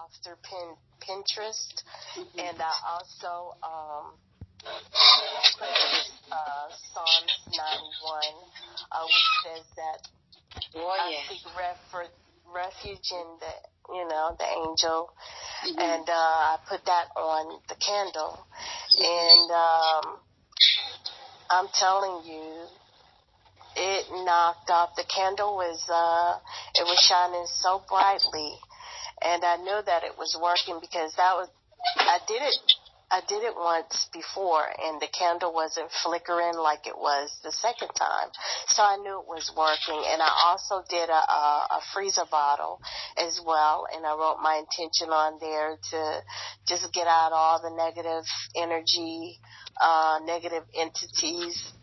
off through Pinterest, and I also Psalms 91, which says that I seek refuge in the angel, and I put that on the candle, and I'm telling you, it knocked off. The candle was it was shining so brightly, and I knew that it was working because I did it once before, and the candle wasn't flickering like it was the second time. So I knew it was working. And I also did a freezer bottle as well, and I wrote my intention on there to just get out all the negative energy, negative entities,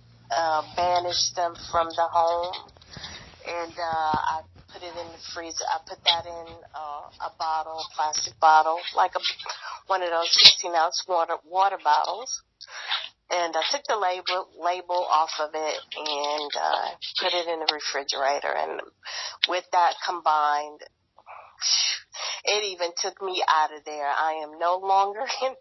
banish them from the home. And I put it in the freezer. I put that in a bottle, plastic bottle, like one of those 16-ounce water bottles. And I took the label off of it and put it in the refrigerator. And with that combined, it even took me out of there. I am no longer in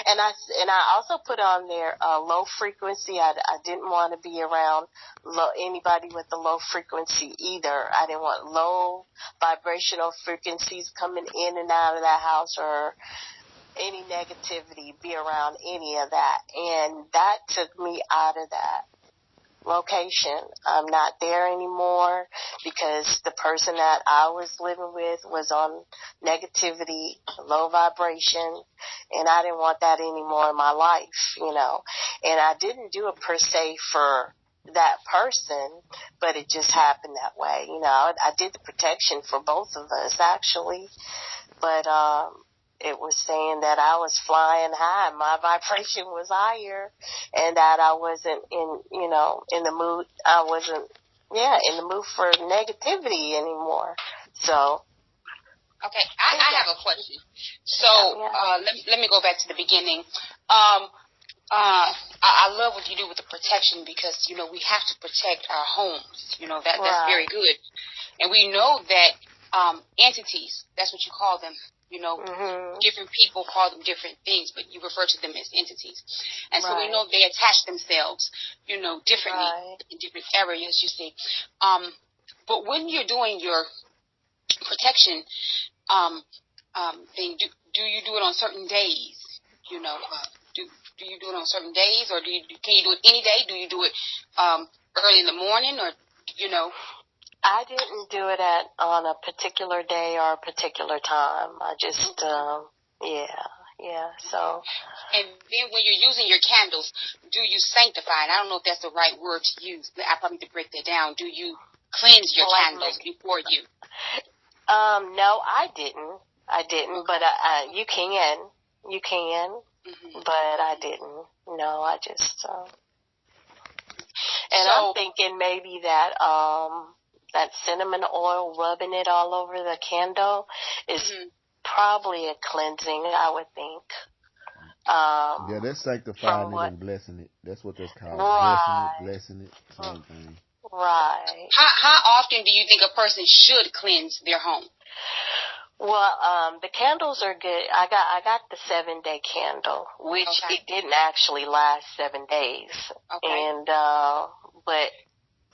and I also put on there low frequency. I didn't want to be around anybody with the low frequency either. I didn't want low vibrational frequencies coming in and out of that house, or any negativity be around any of that. And that took me out of that location. I'm not there anymore because the person that I was living with was on negativity, low vibration, and I didn't want that anymore in my life, And I didn't do it per se for that person, but it just happened that way. I did the protection for both of us actually, but it was saying that I was flying high. My vibration was higher, and that I wasn't in the mood. I wasn't, in the mood for negativity anymore. So. Okay, I have a question. So, let me go back to the beginning. I love what you do with the protection because, we have to protect our homes. That's very good. And we know that entities, that's what you call them. Different people call them different things, but you refer to them as entities. And so we know they attach themselves, differently in different areas, you see. But when you're doing your protection thing, do you do it on certain days? Do you do it on certain days, or can you do it any day? Do you do it early in the morning, or I didn't do it on a particular day or a particular time. I just, so. And then when you're using your candles, do you sanctify? And I don't know if that's the right word to use, but I probably need to break that down. Do you cleanse your candles before you? No, I didn't, but you can, but I didn't. No, I just, and so, I'm thinking maybe that, that cinnamon oil, rubbing it all over the candle is probably a cleansing, I would think. That's sanctifying it and blessing it. That's what that's called. Blessing it, same thing. Right. How often do you think a person should cleanse their home? Well, the candles are good. I got the 7-day candle, which it didn't actually last 7 days. Okay. And but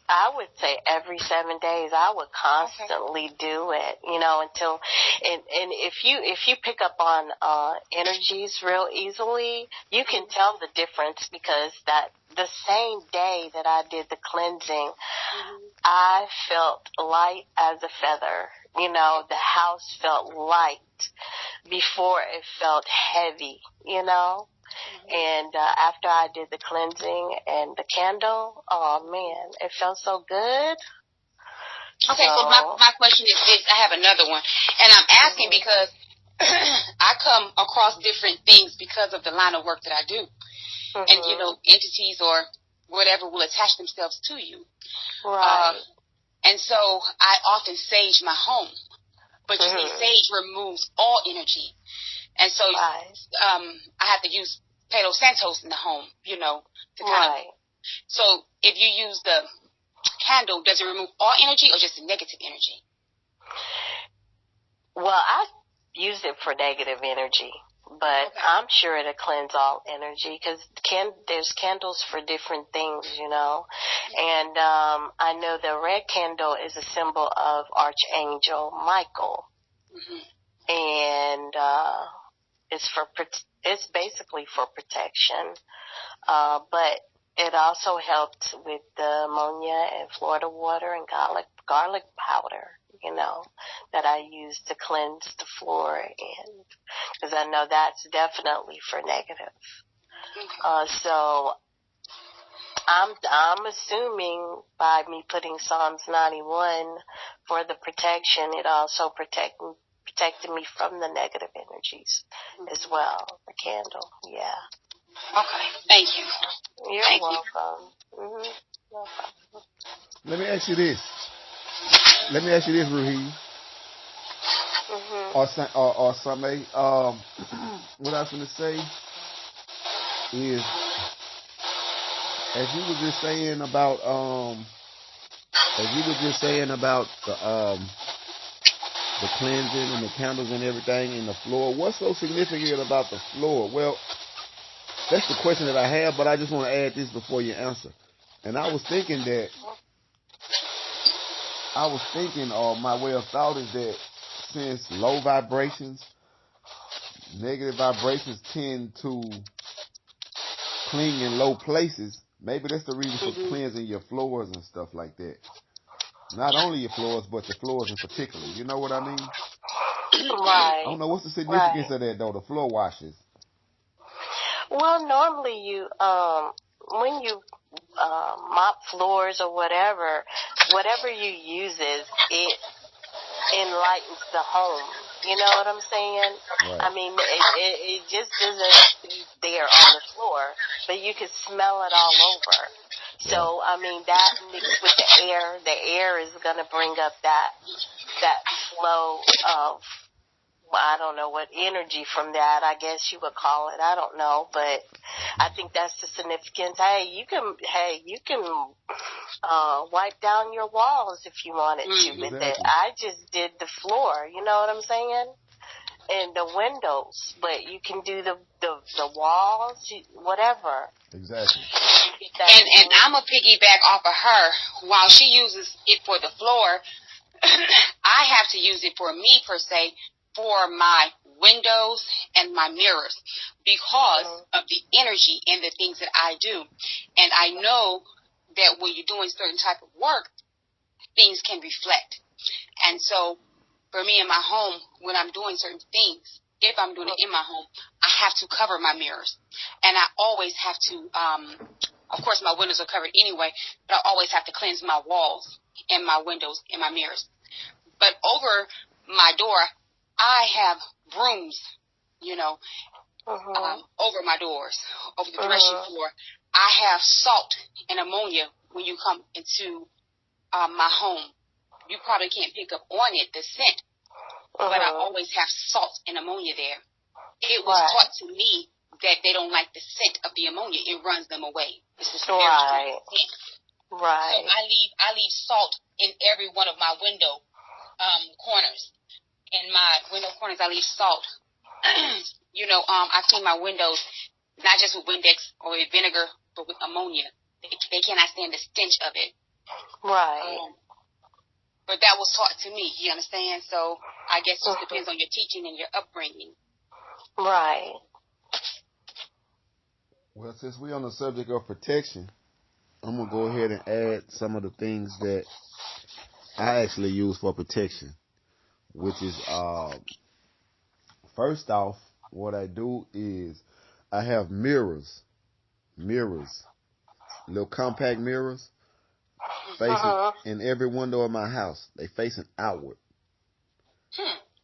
I would say every 7 days I would constantly do it, until, and if you pick up on energies real easily, you can tell the difference, because that the same day that I did the cleansing, I felt light as a feather. The house felt light before it felt heavy, And after I did the cleansing and the candle, oh man, it felt so good. Okay, so my question is this. I have another one, and I'm asking because I come across different things because of the line of work that I do. And, entities or whatever will attach themselves to you. Right. And so I often sage my home, but you see, sage removes all energy. And so I have to use Palo Santos in the home, to kind of. So if you use the candle, does it remove all energy or just the negative energy? Well, used it for negative energy. But I'm sure it'll cleanse all energy because there's candles for different things, you know. And I know the red candle is a symbol of Archangel Michael. And it's basically for protection. But it also helped with the ammonia and Florida water and garlic powder, you know, that I use to cleanse the floor, and because I know that's definitely for negative. So I'm assuming by me putting Psalms 91 for the protection, it also protected me from the negative energies as well. The candle, yeah. Okay, thank you. You're welcome. Mm-hmm. No problem. Let me ask you this, Ruhiya. Or somebody. What I was going to say is, as you were just saying about the cleansing and the candles and everything and the floor. What's so significant about the floor? Well, that's the question that I have, but I just want to add this before you answer. And I was thinking, or my way of thought is that since low vibrations, negative vibrations tend to cling in low places, maybe that's the reason for cleansing your floors and stuff like that. Not only your floors, but the floors in particular. You know what I mean? Right. I don't know what's the significance of that though. The floor washes. Well, normally when you mop floors or whatever you uses, it enlightens the home. You know what I'm saying? Right. I mean, it just isn't there on the floor, but you can smell it all over. Yeah. So, I mean, that mixed with the air is going to bring up that flow of, I don't know what energy from that, I guess you would call it. I don't know, but I think that's the significance. Hey, you can wipe down your walls if you wanted to with it. I just did the floor, you know what I'm saying? And the windows, but you can do the walls, whatever. Exactly. And I'm a piggyback off of her. While she uses it for the floor, I have to use it for me per se, for my windows and my mirrors, because of the energy and the things that I do. And I know that when you're doing certain type of work, things can reflect. And so for me in my home, when I'm doing certain things, if I'm doing it in my home, I have to cover my mirrors. And I always have to, of course my windows are covered anyway, but I always have to cleanse my walls and my windows and my mirrors. But over my door, I have brooms, you know, over my doors, over the threshing floor. I have salt and ammonia when you come into my home. You probably can't pick up on it, the scent, but I always have salt and ammonia there. It was taught to me that they don't like the scent of the ammonia. It runs them away. It's just very strong scent. Right. So I leave salt in every one of my window corners. In my window corners, I leave salt. You know, I clean my windows not just with Windex or with vinegar, but with ammonia. They cannot stand the stench of it. Right. But that was taught to me, you understand? So I guess it just depends on your teaching and your upbringing. Right. Well, since we're on the subject of protection, I'm going to go ahead and add some of the things that I actually use for protection, which is, first off, what I do is I have mirrors, little compact mirrors, facing in every window of my house. They facing outward.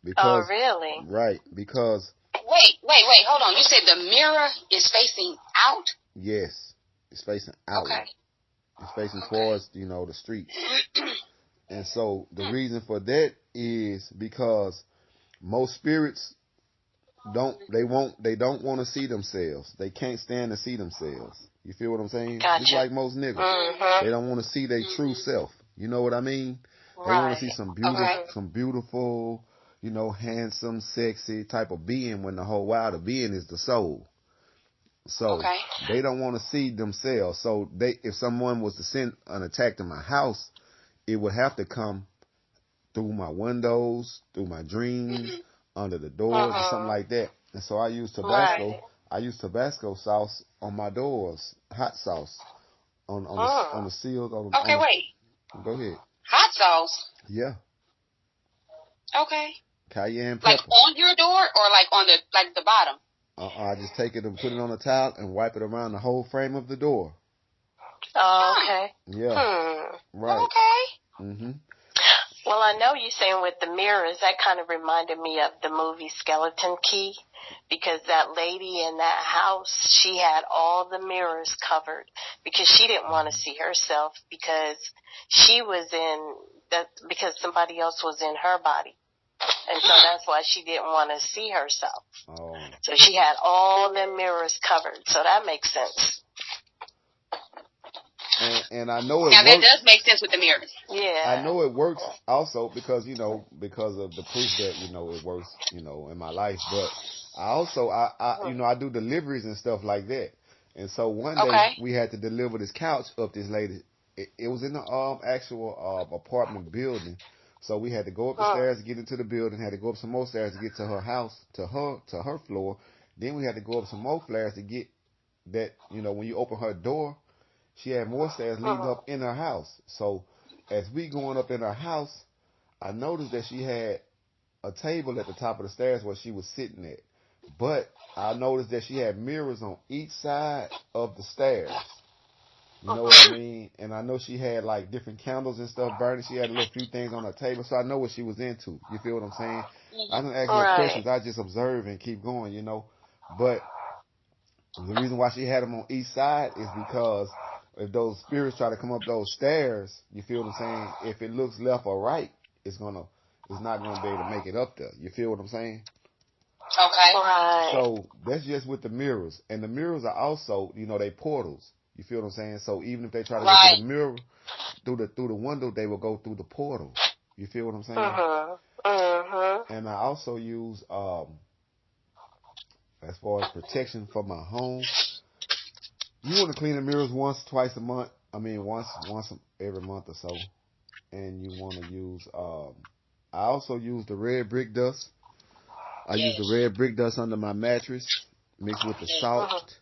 Because, oh, really? Right, because... Wait, hold on. You said the mirror is facing out? Yes, it's facing outward. Okay. It's facing towards, you know, the street. And so the reason for that is because most spirits don't want to see themselves. They can't stand to see themselves. You feel what I'm saying? Gotcha. Just like most niggas. They don't want to see their true self. You know what I mean? They want to see some beautiful, handsome, sexy type of being when the whole while the being is the soul. So they don't want to see themselves. So if someone was to send an attack to my house, it would have to come through my windows, through my dreams, under the doors, or something like that. And so I use Tabasco. Right. I use Tabasco sauce on my doors, hot sauce on the seals. Wait. Go ahead. Hot sauce. Yeah. Okay. Cayenne pepper. Like on your door or like on the bottom? I just take it and put it on a towel and wipe it around the whole frame of the door. Oh, okay. Yeah. Right. Okay. Mm-hmm. Well, I know you're saying with the mirrors, that kind of reminded me of the movie Skeleton Key, because that lady in that house, she had all the mirrors covered because she didn't want to see herself because because somebody else was in her body. And so that's why she didn't want to see herself. Oh. So she had all the mirrors covered. So that makes sense. And I know it now works. That does make sense with the mirrors. Yeah. I know it works also because of the proof that, it works, in my life. But I do deliveries and stuff like that. And so one day we had to deliver this couch up this lady. It was in the actual apartment building. So we had to go up the stairs to get into the building, had to go up some more stairs to get to her house, to her floor. Then we had to go up some more stairs to get that, when you open her door, she had more stairs leading up in her house. So as we going up in her house, I noticed that she had a table at the top of the stairs where she was sitting at. But I noticed that she had mirrors on each side of the stairs. You know what I mean? And I know she had like different candles and stuff burning. She had a little few things on her table, so I know what she was into. You feel what I'm saying? I don't ask no questions. I just observe and keep going, But the reason why she had them on each side is because if those spirits try to come up those stairs, you feel what I'm saying? If it looks left or right, it's not gonna be able to make it up there. You feel what I'm saying? Okay. Right. So that's just with the mirrors, and the mirrors are also, they portals. You feel what I'm saying? So even if they try to go through the mirror, through the window, they will go through the portal. You feel what I'm saying? And I also use as far as protection for my home. You want to clean the mirrors once, twice a month. I mean, once every month or so. And you want to use. I also use the red brick dust. I use the red brick dust under my mattress, mixed with the salt.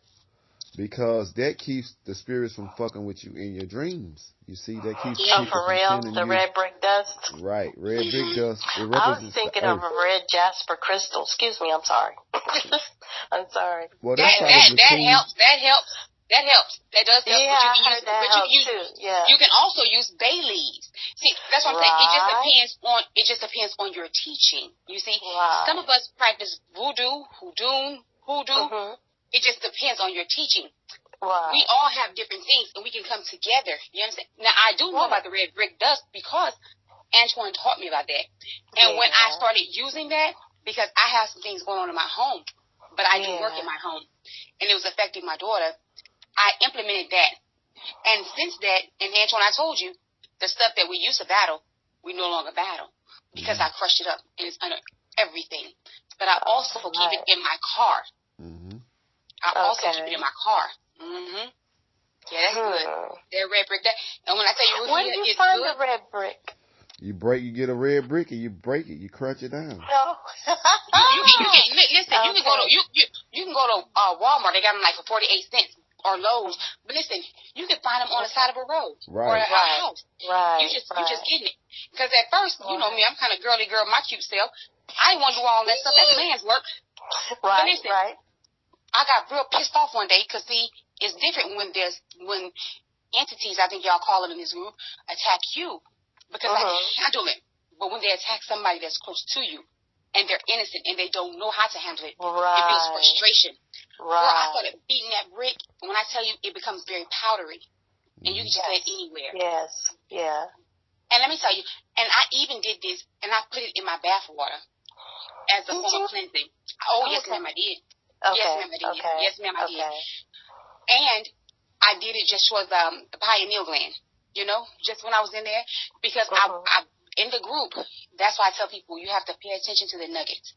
Because that keeps the spirits from fucking with you in your dreams. You see, that keeps people for real? The red brick dust? Right. Red brick dust. It I was thinking of a red jasper crystal. Excuse me, I'm sorry. I'm sorry. Well, that helps. That helps. That does help. Yeah, I heard that helps too. Yeah. You can also use bay leaves. See, that's what I'm saying. It just depends on your teaching. You see, some of us practice voodoo. It just depends on your teaching. Wow. We all have different things, and we can come together. You understand? Now, I do know about the red brick dust because Antwuan taught me about that. And when I started using that, because I have some things going on in my home, but I do work in my home, and it was affecting my daughter, I implemented that. And since that, and Antwuan, I told you, the stuff that we used to battle, we no longer battle because I crushed it up, and it's under everything. But I also keep it in my car. I also keep it in my car. Yeah, that's good. That red brick. And when I tell you, where did you find the red brick? You get a red brick and you break it. You crunch it down. No. Listen. You can go to Walmart. They got them like for 48 cents or Lowe's. But listen, you can find them on the side of a road or a house. Right. You just getting it. Because at first, you know me, I'm kind of girly girl, my cute self. I didn't want to do all that stuff. That's man's work. Right. But listen, I got real pissed off one day because, see, it's different when entities, I think y'all call them in this group, attack you because I can handle it. But when they attack somebody that's close to you and they're innocent and they don't know how to handle it, it builds frustration. Right. Girl, I started beating that brick, and when I tell you, it becomes very powdery, and you can just lay it anywhere. Yes. Yeah. And let me tell you, and I even did this, and I put it in my bath water as a form of cleansing. Oh, yes, ma'am, I did. Okay. Yes, ma'am, I did. Okay. Yes, ma'am, I did. And I did it just for the pineal gland, just when I was in there, because in the group, that's why I tell people you have to pay attention to the nuggets.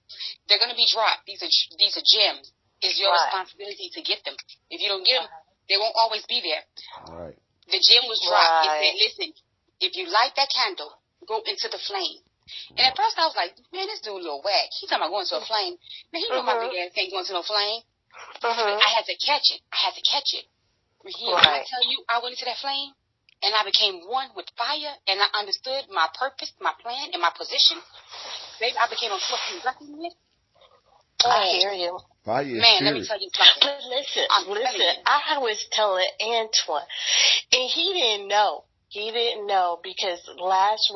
They're going to be dropped. These are gems. It's your responsibility to get them. If you don't get them, they won't always be there. Right. The gem was dropped. It said, listen, if you light that candle, go into the flame. And at first I was like, man, this dude a little whack. He talking about going to a flame. Man, he know my big ass can't go into no flame. I had to catch it. When I tell you I went into that flame and I became one with fire and I understood my purpose, my plan, and my position, baby, I became a fucking black. I hear you. Fire, man, let me tell you something. But listen, I was telling Antwuan, and he didn't know. He didn't know because last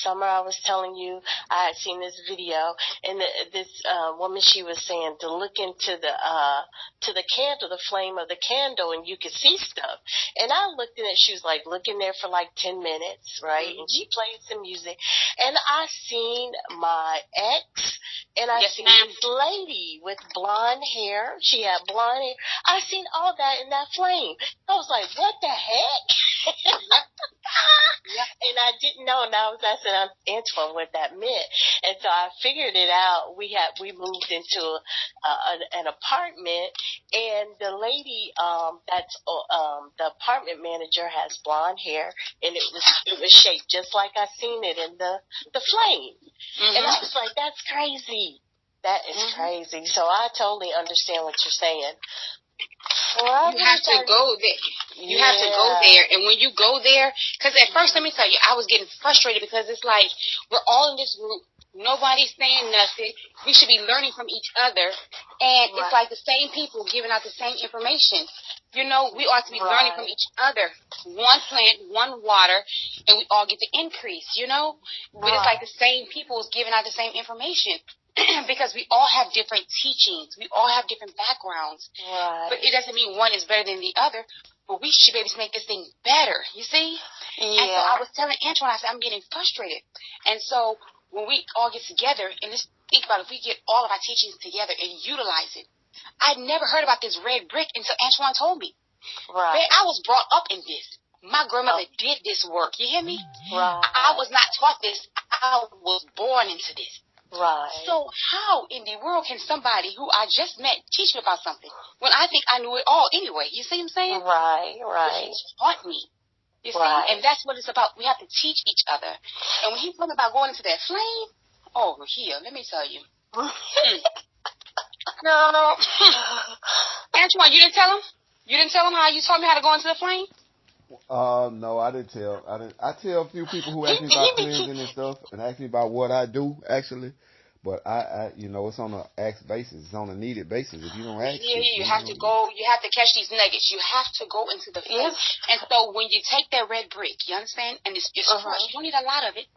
summer I was telling you I had seen this video and this woman, she was saying to look into the candle, the flame of the candle, and you could see stuff. And I looked in it. She was like looking there for like 10 minutes, right? And she played some music, and I seen my ex, and I seen this lady with blonde hair. She had blonde hair. I seen all that in that flame. I was like, what the heck? And I didn't know, and I was asking Antwuan what that meant, and so I figured it out. We moved into an apartment, and the lady that's the apartment manager has blonde hair, and it was shaped just like I seen it in the flame, and I was like, that's crazy. That is crazy. So I totally understand what you're saying. Well, you have to go there. You have to go there. And when you go there, because at first, let me tell you, I was getting frustrated because it's like we're all in this group. Nobody's saying nothing. We should be learning from each other. And it's like the same people giving out the same information. You know, we ought to be learning from each other. One plant, one water, and we all get the increase, you know? But it's like the same people is giving out the same information. Because we all have different teachings. We all have different backgrounds. But it doesn't mean one is better than the other. But we should be able to make this thing better, you see? And so I was telling Antwuan, I said, I'm getting frustrated. And so when we all get together, and let's think about it, if we get all of our teachings together and utilize it. I'd never heard about this red brick until Antwuan told me. I was brought up in this. My grandmother did this work. You hear me? I was not taught this. I was born into this. So how in the world can somebody who I just met teach me about something when I think I knew it all anyway? You see what I'm saying? He taught me. You see? And that's what it's about. We have to teach each other. And when he's talking about going into that flame, Ruhiya, let me tell you. Girl. Antwuan, you didn't tell him? You didn't tell him how you taught me how to go into the flame? No, I didn't tell. I tell a few people who ask me about cleansing and stuff, and ask me about what I do actually. But I you know, it's on an ask basis. It's on a needed basis. If you don't ask, you have to go. You have to catch these nuggets. You have to go into the flame. And so when you take that red brick, you understand, and it's fresh. You don't need a lot of it,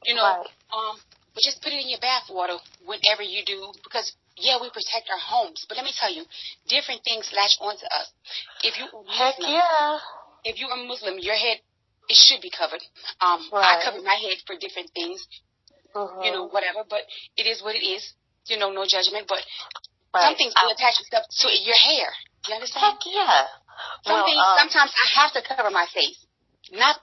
you know. But just put it in your bath water whenever you do, because we protect our homes. But let me tell you, different things latch onto us. If you if you're a Muslim, your head, it should be covered. I cover my head for different things. You know, whatever, but it is what it is. You know, no judgment, but some things will attach itself to your hair. You understand? Sometimes I have to cover my face. Not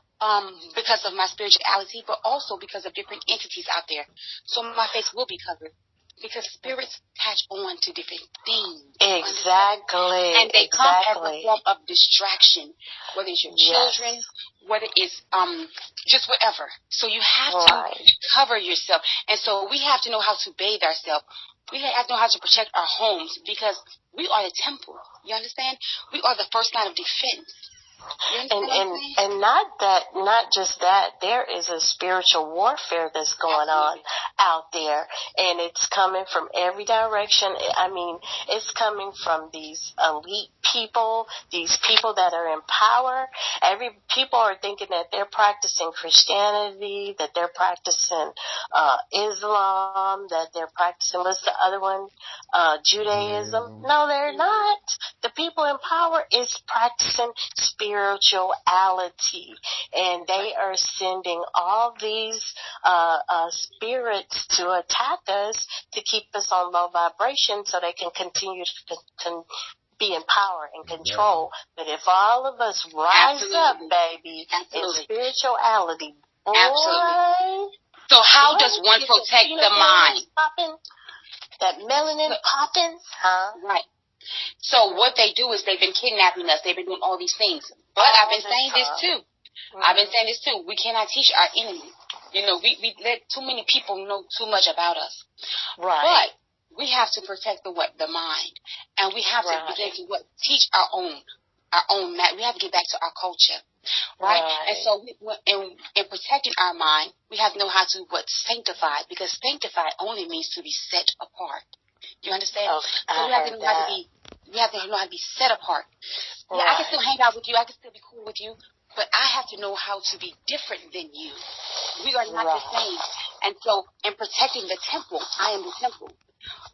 because of my spirituality, but also because of different entities out there. So my face will be covered. Because spirits attach on to different things. Exactly. And they come as a form of distraction, whether it's your children, whether it's just whatever. So you have to cover yourself. And so we have to know how to bathe ourselves. We have to know how to protect our homes because we are the temple. You understand? We are the first line of defense. And not just that, there is a spiritual warfare that's going on out there, and it's coming from every direction. I mean, it's coming from these elite people, these people that are in power. People are thinking that they're practicing Christianity, that they're practicing Islam, that they're practicing, what's the other one? Judaism. No, they're not. The people in power is practicing spirituality, and they are sending all these spirits to attack us to keep us on low vibration so they can continue to be in power and control. But if all of us rise up, baby, in spirituality, Absolutely. So how does one protect the mind? That melanin popping, huh? Right. So what they do is they've been kidnapping us. They've been doing all these things. But I've been saying this too. I've been saying this too. We cannot teach our enemy. We let too many people know too much about us. Right. But we have to protect the mind, and we have to begin to teach our own. We have to get back to our culture. Right? And so in protecting our mind, we have to know how to sanctify, because sanctify only means to be set apart. You understand? Oh, so we have to know how to be set apart. Yeah, I can still hang out with you, I can still be cool with you, but I have to know how to be different than you. We are not the same. And so in protecting the temple, I am the temple.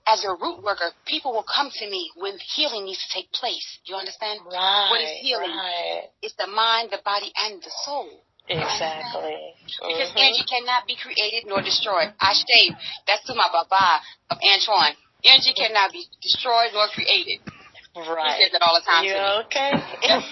As a root worker, people will come to me when healing needs to take place. You understand? Right. What is healing? Right. It's the mind, the body, and the soul. Exactly. Because energy cannot be created nor destroyed. I say, that's to my baba of Antwuan. Energy cannot be destroyed nor created. Right. He says that all the time to me. Okay?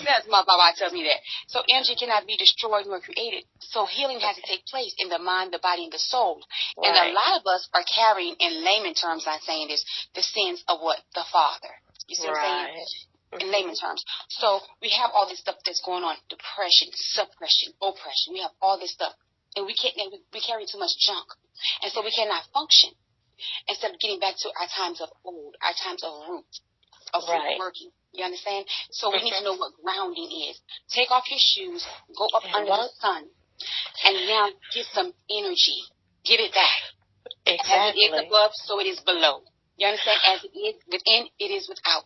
That's my baba tells me that. So energy cannot be destroyed nor created. So healing has to take place in the mind, the body, and the soul. Right. And a lot of us are carrying, in layman terms, I'm saying this, the sins of what? The Father. You see what I'm saying? In layman terms. So we have all this stuff that's going on: depression, suppression, oppression. We have all this stuff, and we carry too much junk, and so we cannot function. Instead of getting back to our times of old, our times of roots, of working. You understand? So we need to know what grounding is. Take off your shoes, go up under the sun, and now get some energy. Give it back. Exactly. As it is above, so it is below. You understand? As it is within, it is without.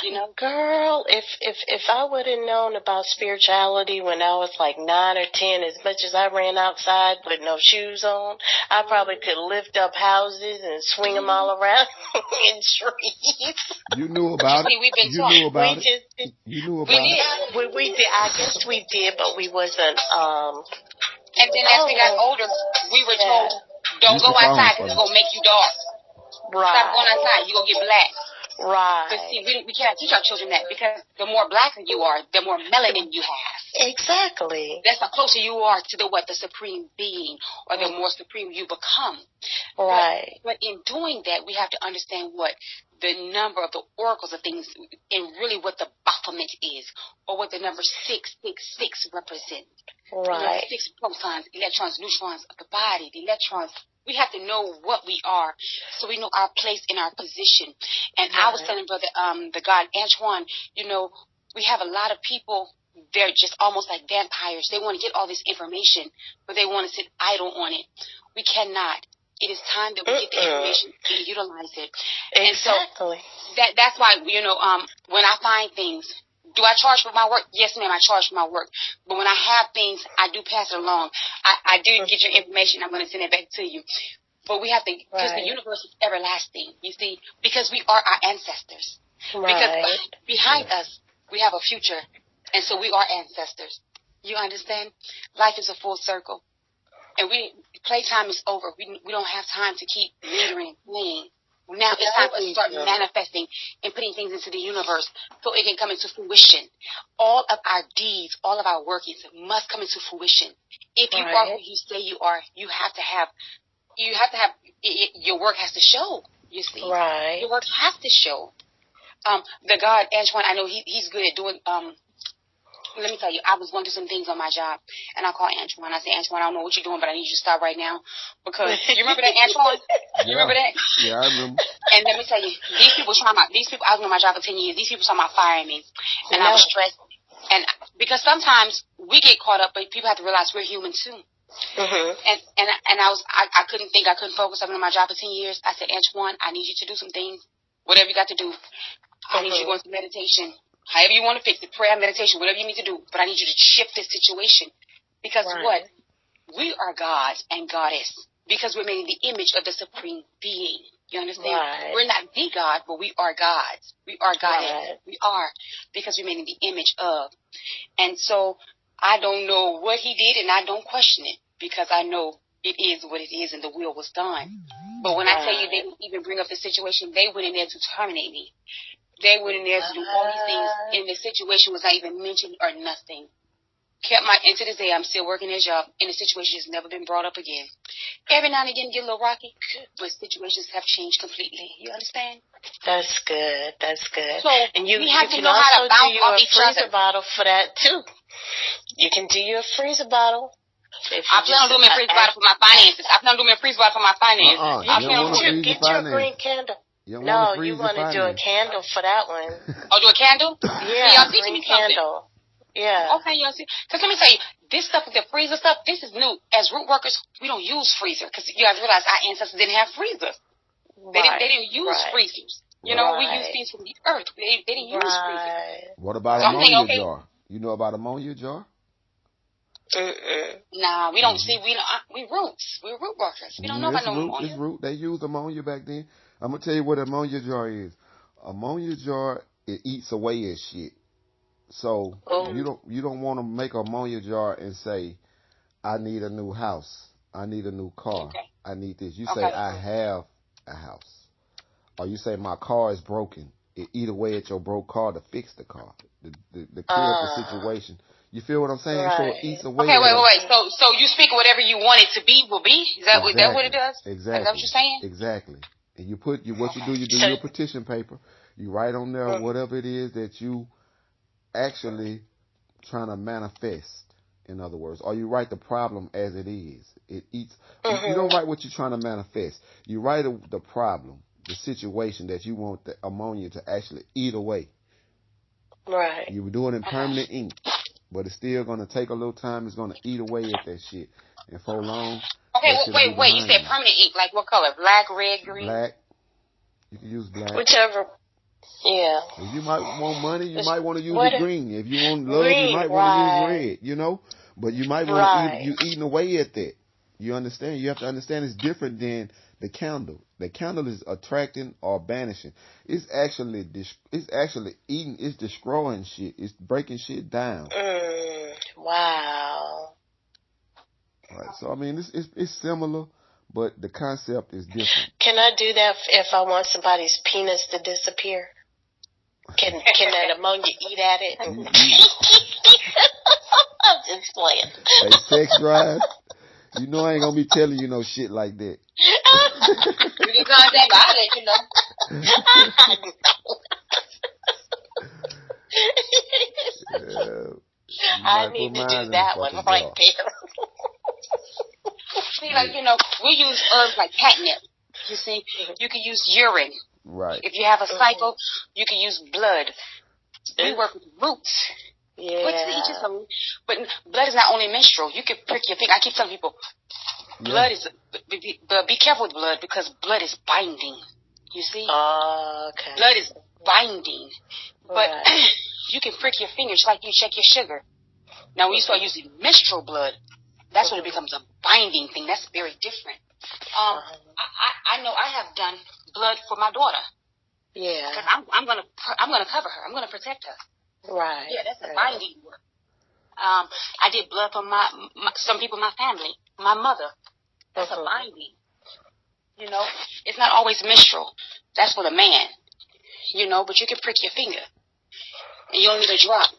You know? Girl, if I would have known about spirituality when I was like 9 or 10, as much as I ran outside with no shoes on, I probably could lift up houses and swing them all around in trees. You knew about it. You knew about it. You knew about it. We did. I guess we did, but we wasn't. And then as we got older, we were told, don't go outside because it's going to make you dark. Right. Stop going outside, you're going to get black. Right. But see, we cannot teach our children that, because the more black you are, the more melanin you have. Exactly. That's the closer you are to the supreme being, or the more supreme you become. Right. But in doing that, we have to understand what the number of the oracles of things, and really what the Baphomet is, or what the number 666 represents. Right. 6 protons, electrons, neutrons of the body, the electrons. We have to know what we are, so we know our place and our position. And I was telling brother, the God Antwuan, we have a lot of people. They're just almost like vampires. They want to get all this information, but they want to sit idle on it. We cannot. It is time that we get the information and utilize it. Exactly. And so that's why, when I find things, do I charge for my work? Yes, ma'am, I charge for my work. But when I have things, I do pass it along. I do get your information. I'm going to send it back to you. But we have to, because the universe is everlasting, you see, because we are our ancestors. Right. Because behind us, we have a future. And so we are ancestors. You understand? Life is a full circle. And playtime is over. We don't have time to keep lingering and playing. Now it's time for us to start manifesting and putting things into the universe so it can come into fruition. All of our deeds, all of our workings must come into fruition. If you are who you say you are, you have to have, your work has to show, you see. Right. Your work has to show. The God, Antwuan, I know he's good at doing, let me tell you, I was going through some things on my job, and I called Antwuan. I said, Antwuan, I don't know what you're doing, but I need you to stop right now. Because, you remember that, Antwuan? You remember that? Yeah, I remember. And let me tell you, I was on my job for 10 years. These people talking about firing me. And I was stressed. And because sometimes we get caught up, but people have to realize we're human too. Mm-hmm. And I couldn't think, I couldn't focus. I've been on my job for 10 years. I said, Antwuan, I need you to do some things. Whatever you got to do. I need you to go into meditation. However you want to fix it, prayer, meditation, whatever you need to do. But I need you to shift this situation. Because what? We are gods and goddess. Because we're made in the image of the supreme being. You understand? Right. We're not the God, but we are gods. We are goddess. Right. We are. Because we're made in the image of. And so I don't know what he did, and I don't question it. Because I know it is what it is, and the will was done. But when I tell you they didn't even bring up the situation, they went in there to terminate me. They went in there to do all these things, and the situation was not even mentioned or nothing. into this day, I'm still working that job, and the situation has never been brought up again. Every now and again, get a little rocky, but situations have changed completely. You understand? That's good. That's good. So and you have to can know also how to bounce do off your each other. freezer bottle for that too. You can do your freezer bottle. I plan on doing my freezer bottle for my finances. I plan on doing my freezer bottle for my finances. Get your green candle. No, you want to do a candle for that one. Oh, do a candle? Yeah, y'all teaching me something. Candle. Yeah. Okay, y'all see. Because let me tell you, this stuff with the freezer stuff, this is new. As root workers, we don't use freezer. Because you guys realize our ancestors didn't have freezers. They didn't use freezers. You know, we use things from the earth. They didn't use freezers. What about ammonia jar? You know about ammonia jar? Nah, we don't see. We roots. We're root workers. We don't know about no ammonia. It's root. They used ammonia back then. I'm gonna tell you what ammonia jar is. Ammonia jar, it eats away at shit. So you don't want to make an ammonia jar and say, I need a new house. I need a new car. Okay. I need this. You say, I have a house. Or you say, my car is broken. It eat away at your broke car to fix the car. The cure the situation. You feel what I'm saying? Right. So it eats away. Okay, wait. So you speak whatever you want it to be will be? Is that what it does? Exactly. Is that what you're saying? Exactly. And you put what you do your petition paper. You write on there whatever it is that you actually trying to manifest. In other words, or you write the problem as it is. It eats. You don't write what you're trying to manifest. You write the problem, the situation that you want the ammonia to actually eat away. Right. You were doing it in permanent ink, but it's still going to take a little time. It's going to eat away at that shit. And for long. Okay, wait. You said permanent ink. Like what color? Black, red, green? Black. You can use black. Whichever. Yeah. If you might want money, you might want to use the green. If you want love, you might want to use red, you know? But you might want to you eating away at that. You understand? You have to understand it's different than the candle. The candle is attracting or banishing. It's actually eating, it's destroying shit. It's breaking shit down. Wow. Right. So I mean it's similar, but the concept is different. Can I do that if I want somebody's penis to disappear? Can that ammonia eat at it? I'm just playing. Hey, sex drive. You know I ain't gonna be telling you no shit like that. You can contact me, I'll let you know. I need to do that one right there. See, like, we use herbs like catnip. You see, you can use urine. Right. If you have a cycle, you can use blood. We work with roots. Yeah. But blood is not only menstrual. You can prick your finger. I keep telling people, blood is. Be careful with blood because blood is binding. You see. Okay. Blood is binding, but you can prick your fingers like you check your sugar. Now, when you start using menstrual blood, that's when it becomes a binding thing. That's very different. I know I have done blood for my daughter. Yeah. Because I'm gonna cover her. I'm gonna protect her. Right. Yeah, that's a binding work. I did blood for some people in my family. My mother. That's a binding. It's not always menstrual. That's for the man. But you can prick your finger. And you don't need a drop.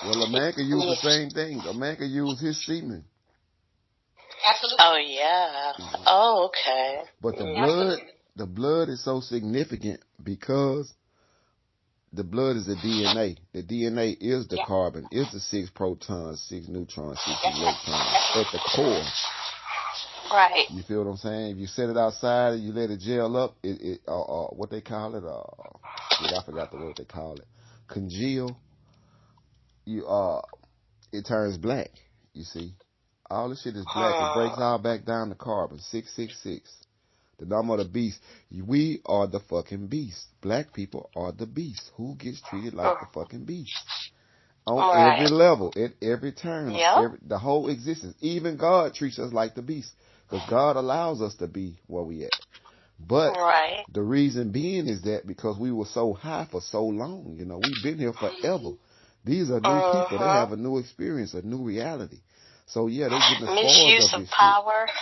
Well, a man can use the same thing. A man can use his semen. Absolutely. Oh, yeah. Oh, okay. But the blood is so significant because the blood is the DNA. The DNA is the carbon, is the 6 protons, 6 neutrons, 6 electrons at the core. Right. You feel what I'm saying? If you set it outside and you let it gel up, what they call it, I forgot the word they call it. Congeal. It turns black. You see, all this shit is black. It breaks all back down to carbon. 666. The number of the beast. We are the fucking beast. Black people are the beast. Who gets treated like the fucking beast? On every level, at every turn, the whole existence. Even God treats us like the beast. Because God allows us to be where we at. But the reason being is that because we were so high for so long, we've been here forever. These are new people. They have a new experience, a new reality. So yeah, they're getting the spoils of this power. Shit.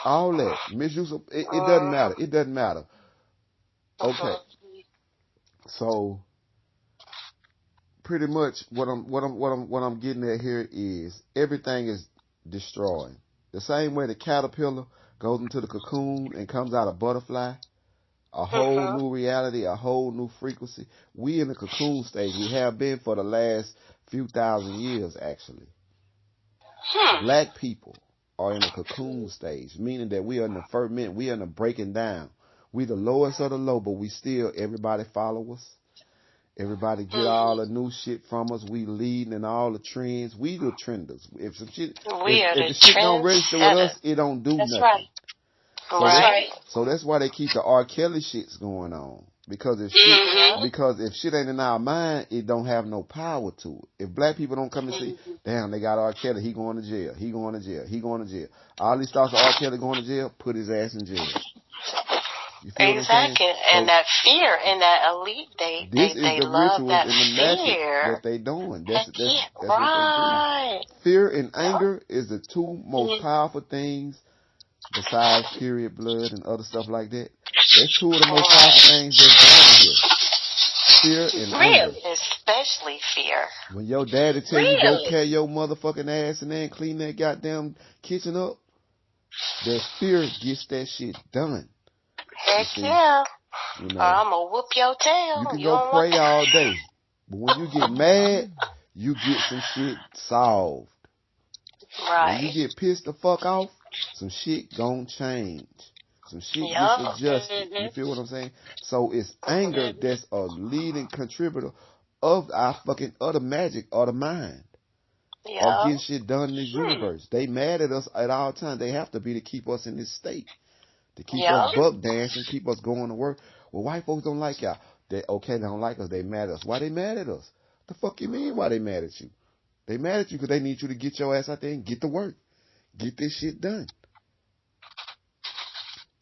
All that. Misuse of it doesn't matter. It doesn't matter. Okay. So pretty much what I'm getting at here is everything is destroying. The same way the caterpillar goes into the cocoon and comes out a butterfly, a whole new reality, a whole new frequency. We in the cocoon stage. We have been for the last few thousand years, actually. Black people are in the cocoon stage, meaning that we are in the ferment, we are in the breaking down. We the lowest of the low, but we still, everybody follow us. Everybody get all the new shit from us. We leading in all the trends. We the trenders. If some shit, if the shit don't register with us, it don't do nothing. Right. So that's why they keep the R. Kelly shits going on. Because if shit ain't in our mind, it don't have no power to it. If black people don't come and say, damn, they got R. Kelly, he going to jail, he going to jail, he going to jail. All these thoughts of R. Kelly going to jail, put his ass in jail. Exactly, and that fear and that elite, they love that fear that they doing. That's right. What they do. Fear and anger is the two most powerful things, besides period blood and other stuff like that. That's two of the most powerful things that's down here. Fear and anger, especially fear. When your daddy tell you go carry your motherfucking ass and then clean that goddamn kitchen up, that fear gets that shit done. Heck yeah. You know, I'm going to whoop your tail. You can go pray all day. But when you get mad, you get some shit solved. Right. When you get pissed the fuck off, some shit gon' change. Some shit gets adjusted. You feel what I'm saying? So it's anger that's a leading contributor of the magic or the mind. Of getting shit done in this universe. They mad at us at all times. They have to be to keep us in this state. To keep us buck dancing, keep us going to work. Well, white folks don't like y'all. They don't like us. They mad at us. Why they mad at us? The fuck you mean why they mad at you? They mad at you because they need you to get your ass out there and get to work. Get this shit done.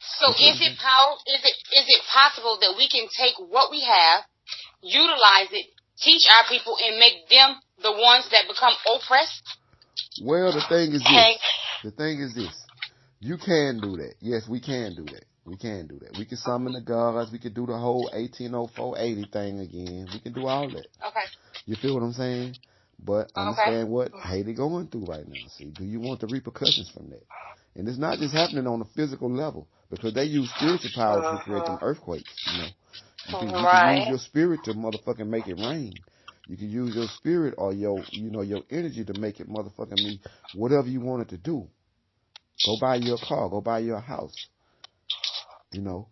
So is it possible that we can take what we have, utilize it, teach our people, and make them the ones that become oppressed? Well, the thing is this. You can do that. Yes, we can do that. We can do that. We can summon the gods. We can do the whole 1804-80 thing again. We can do all that. Okay. You feel what I'm saying? But understand what Haiti going through right now. See, do you want the repercussions from that? And it's not just happening on a physical level, because they use spiritual powers to create them earthquakes. You know, you can use your spirit to motherfucking make it rain. You can use your spirit or your energy to make it motherfucking me whatever you want it to do. Go buy you a car. Go buy you a house. You know.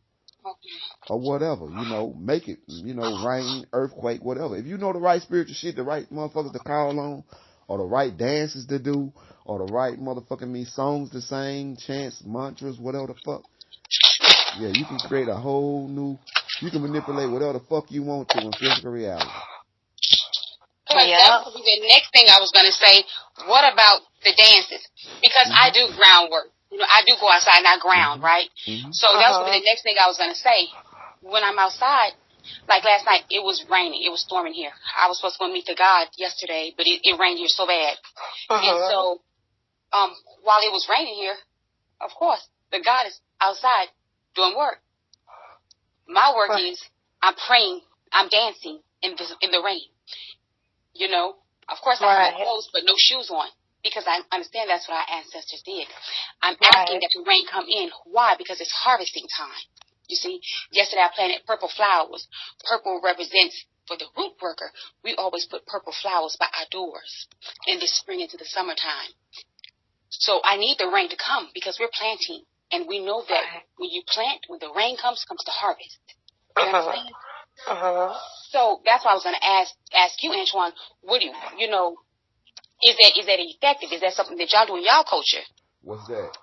Or whatever. You know, make it, rain, earthquake, whatever. If you know the right spiritual shit, the right motherfuckers to call on, or the right dances to do, or the right motherfucking songs to sing, chants, mantras, whatever the fuck. Yeah, you can create a whole new, you can manipulate whatever the fuck you want to in physical reality. That would be the next thing I was going to say. What about the dances? Because I do groundwork. I do go outside and I ground, right? So that was the next thing I was going to say. When I'm outside, like last night, it was raining. It was storming here. I was supposed to go meet the God yesterday, but it rained here so bad. And so while it was raining here, of course, the God is outside doing work. My work is I'm praying, I'm dancing in the rain. Of course I have no clothes but no shoes on, because I understand that's what our ancestors did. I'm asking that the rain come in. Why? Because it's harvesting time. You see, yesterday I planted purple flowers. Purple represents, for the root worker, we always put purple flowers by our doors in the spring into the summertime. So I need the rain to come because we're planting. And we know that when you plant, when the rain comes the harvest. You understand? So that's why I was going to ask you, Antwuan, what do is that effective? Is that something that y'all do in y'all culture? What's that?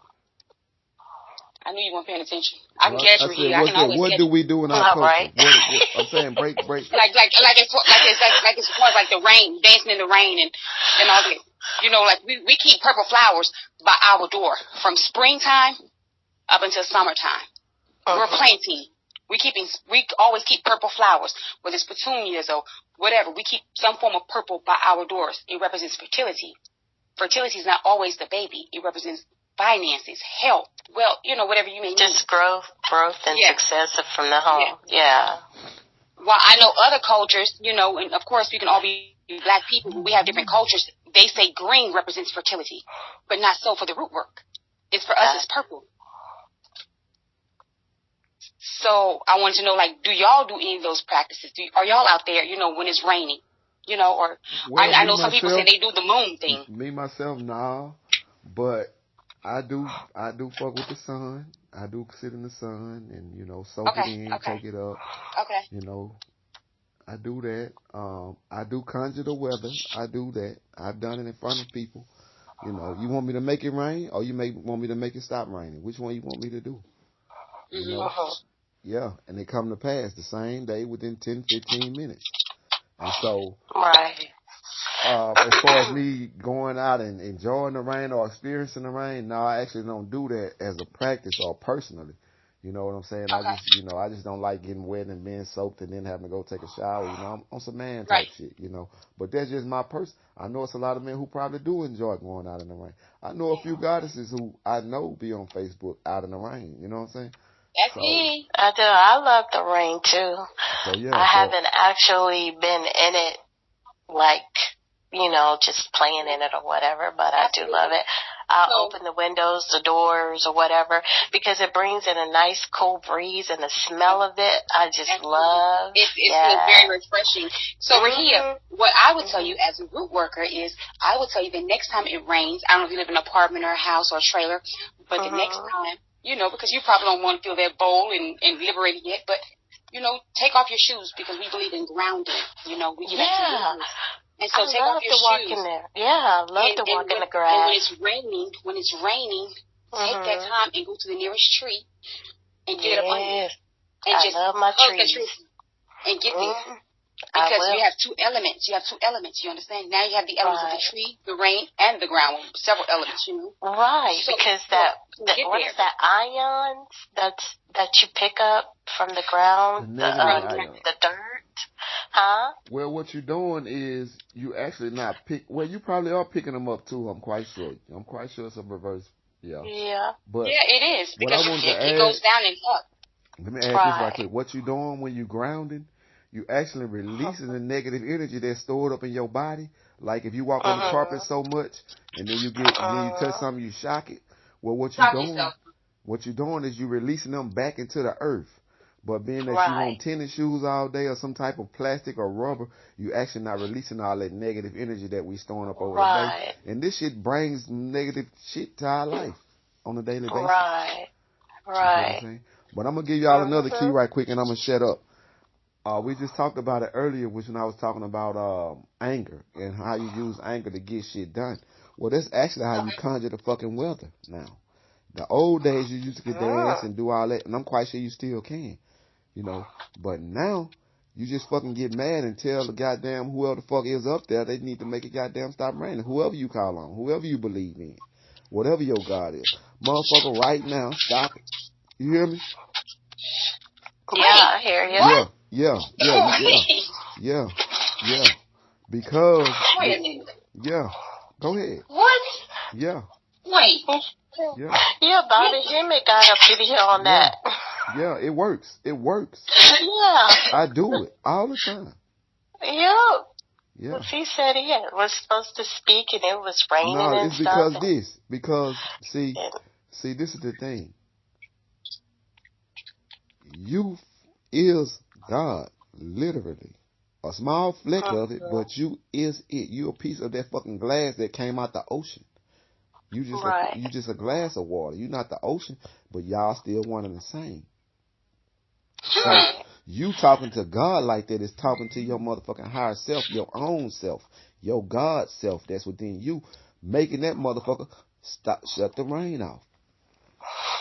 I knew you weren't paying attention. I can catch you here. I can always what do we do in our culture? What, I'm saying break. Like it's more like the rain, dancing in the rain and all this. Like we keep purple flowers by our door from springtime up until summertime. We're planting. We always keep purple flowers, whether it's petunias or whatever. We keep some form of purple by our doors. It represents fertility. Fertility is not always the baby. It represents finances, health, whatever you may need. Just growth and success from the home. Yeah. while I know other cultures, you know, and of course we can all be black people, we have different cultures, they say green represents fertility, but not so for the root work. It's for us, it's purple. So I wanted to know, like, do y'all do any of those practices? Are y'all out there, you know, when it's raining? You know, or I know some people say they do the moon thing. Me, myself, nah. But I do fuck with the sun. I do sit in the sun and, you know, soak it in, take it up. Okay. You know, I do that. I do conjure the weather. I do that. I've done it in front of people. You know, you want me to make it rain or you want me to make it stop raining? Which one you want me to do? You know? Yeah, and they come to pass the same day within 10, 15 minutes. And so, as far as me going out and enjoying the rain or experiencing the rain, no, I actually don't do that as a practice or personally. You know what I'm saying? I just don't like getting wet and being soaked and then having to go take a shower. You know, I'm on some man type shit, you know. But that's just my person. I know it's a lot of men who probably do enjoy going out in the rain. I know a few goddesses who I know be on Facebook out in the rain. You know what I'm saying? That's me. I do. I love the rain too. So, yeah, I haven't actually been in it, like, you know, just playing in it or whatever, but I do love it. I'll open the windows, the doors, or whatever, because it brings in a nice cool breeze, and the smell of it, I just love. It's very refreshing. So, Ruhiya, what I would tell you as a root worker is, I would tell you the next time it rains, I don't know if you live in an apartment or a house or a trailer, but the next time, you know, because you probably don't want to feel that bold and liberated yet, but, you know, take off your shoes because we believe in grounding. You know, we give that to you. And so take off your shoes. Walk in there. Yeah, I love to walk in the grass. And when it's raining, take that time and go to the nearest tree and get up under it. And I love my trees. And get there. Because you have two elements. You understand? Now you have the elements of the tree, the rain, and the ground. Several elements, you know. Right, so, because what is that, ions that you pick up from the ground? The dirt? Huh? Well, what you're doing is you actually not well, you probably are picking them up too, I'm quite sure. It's a reverse, Yeah. But it is. Because it goes down and up. Let me add this right quick. What you're doing when you're grounding, you actually releasing the negative energy that's stored up in your body. Like if you walk on the carpet so much and then you touch something, you shock it. Well, what you're doing is you're releasing them back into the earth. But being that you on tennis shoes all day or some type of plastic or rubber, you actually not releasing all that negative energy that we storing up over the day. And this shit brings negative shit to our life on a daily basis. Right. You know what I'm saying? But I'm going to give y'all another key right quick and I'm going to shut up. We just talked about it earlier, when I was talking about anger and how you use anger to get shit done. Well, that's actually how you conjure the fucking weather now. The old days you used to get dance and do all that, and I'm quite sure you still can. You know, but now you just fucking get mad and tell the goddamn whoever the fuck is up there they need to make it goddamn stop raining. Whoever you call on, whoever you believe in, whatever your God is, motherfucker, right now, stop it. You hear me? Yeah, I hear you. Yeah. Because go ahead. What? Yeah. Wait. Yeah, Bobby Hemmett got a video on that. Yeah, it works. Yeah. I do it all the time. Yeah. Yeah. Well, he said he was supposed to speak and it was raining and stuff. No, it's because see, this is the thing. You is God, literally. A small fleck of it, but you is it. You a piece of that fucking glass that came out the ocean. You just a glass of water. You're not the ocean, but y'all still one and the same. So you talking to God like that is talking to your motherfucking higher self, your own self, your God self that's within you, making that motherfucker shut the rain off.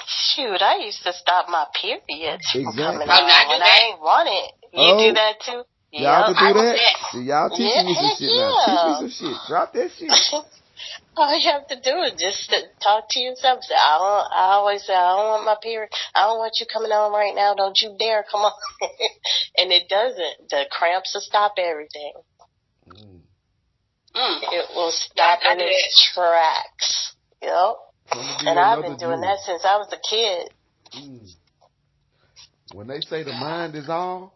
Shoot, I used to stop my periods from coming Exactly. out when I ain't want it. You do that too? Y'all can do that? See, y'all teaching me some shit now. Teach me some shit. Drop that shit. All you have to do is just talk to yourself. Say, I always say, I don't want my period. I don't want you coming on right now. Don't you dare come on. And it doesn't. The cramps will stop everything. It will stop in its tracks. Yep. And I've been doing that since I was a kid. When they say the mind is all,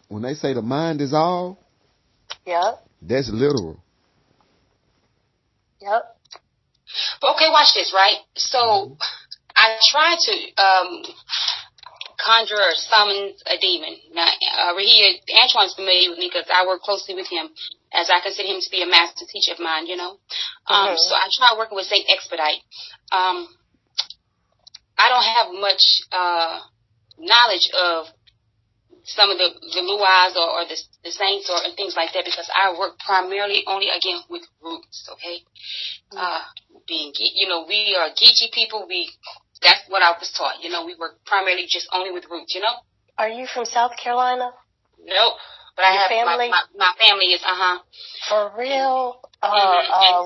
When they say the mind is all, that's literal. Okay, watch this, right? So I tried to conjure or summon a demon. Now, Ruhiya, Antwuan's familiar with me because I work closely with him, as I consider him to be a master teacher of mine, you know. So I tried working with Saint Expedite. I don't have much knowledge of some of the luas or the saints and things like that, because I work primarily only, again, with roots, okay? We are Geechee people. That's what I was taught. You know, we work primarily just only with roots, you know? Are you from South Carolina? Nope. But I have family? My family is, For real?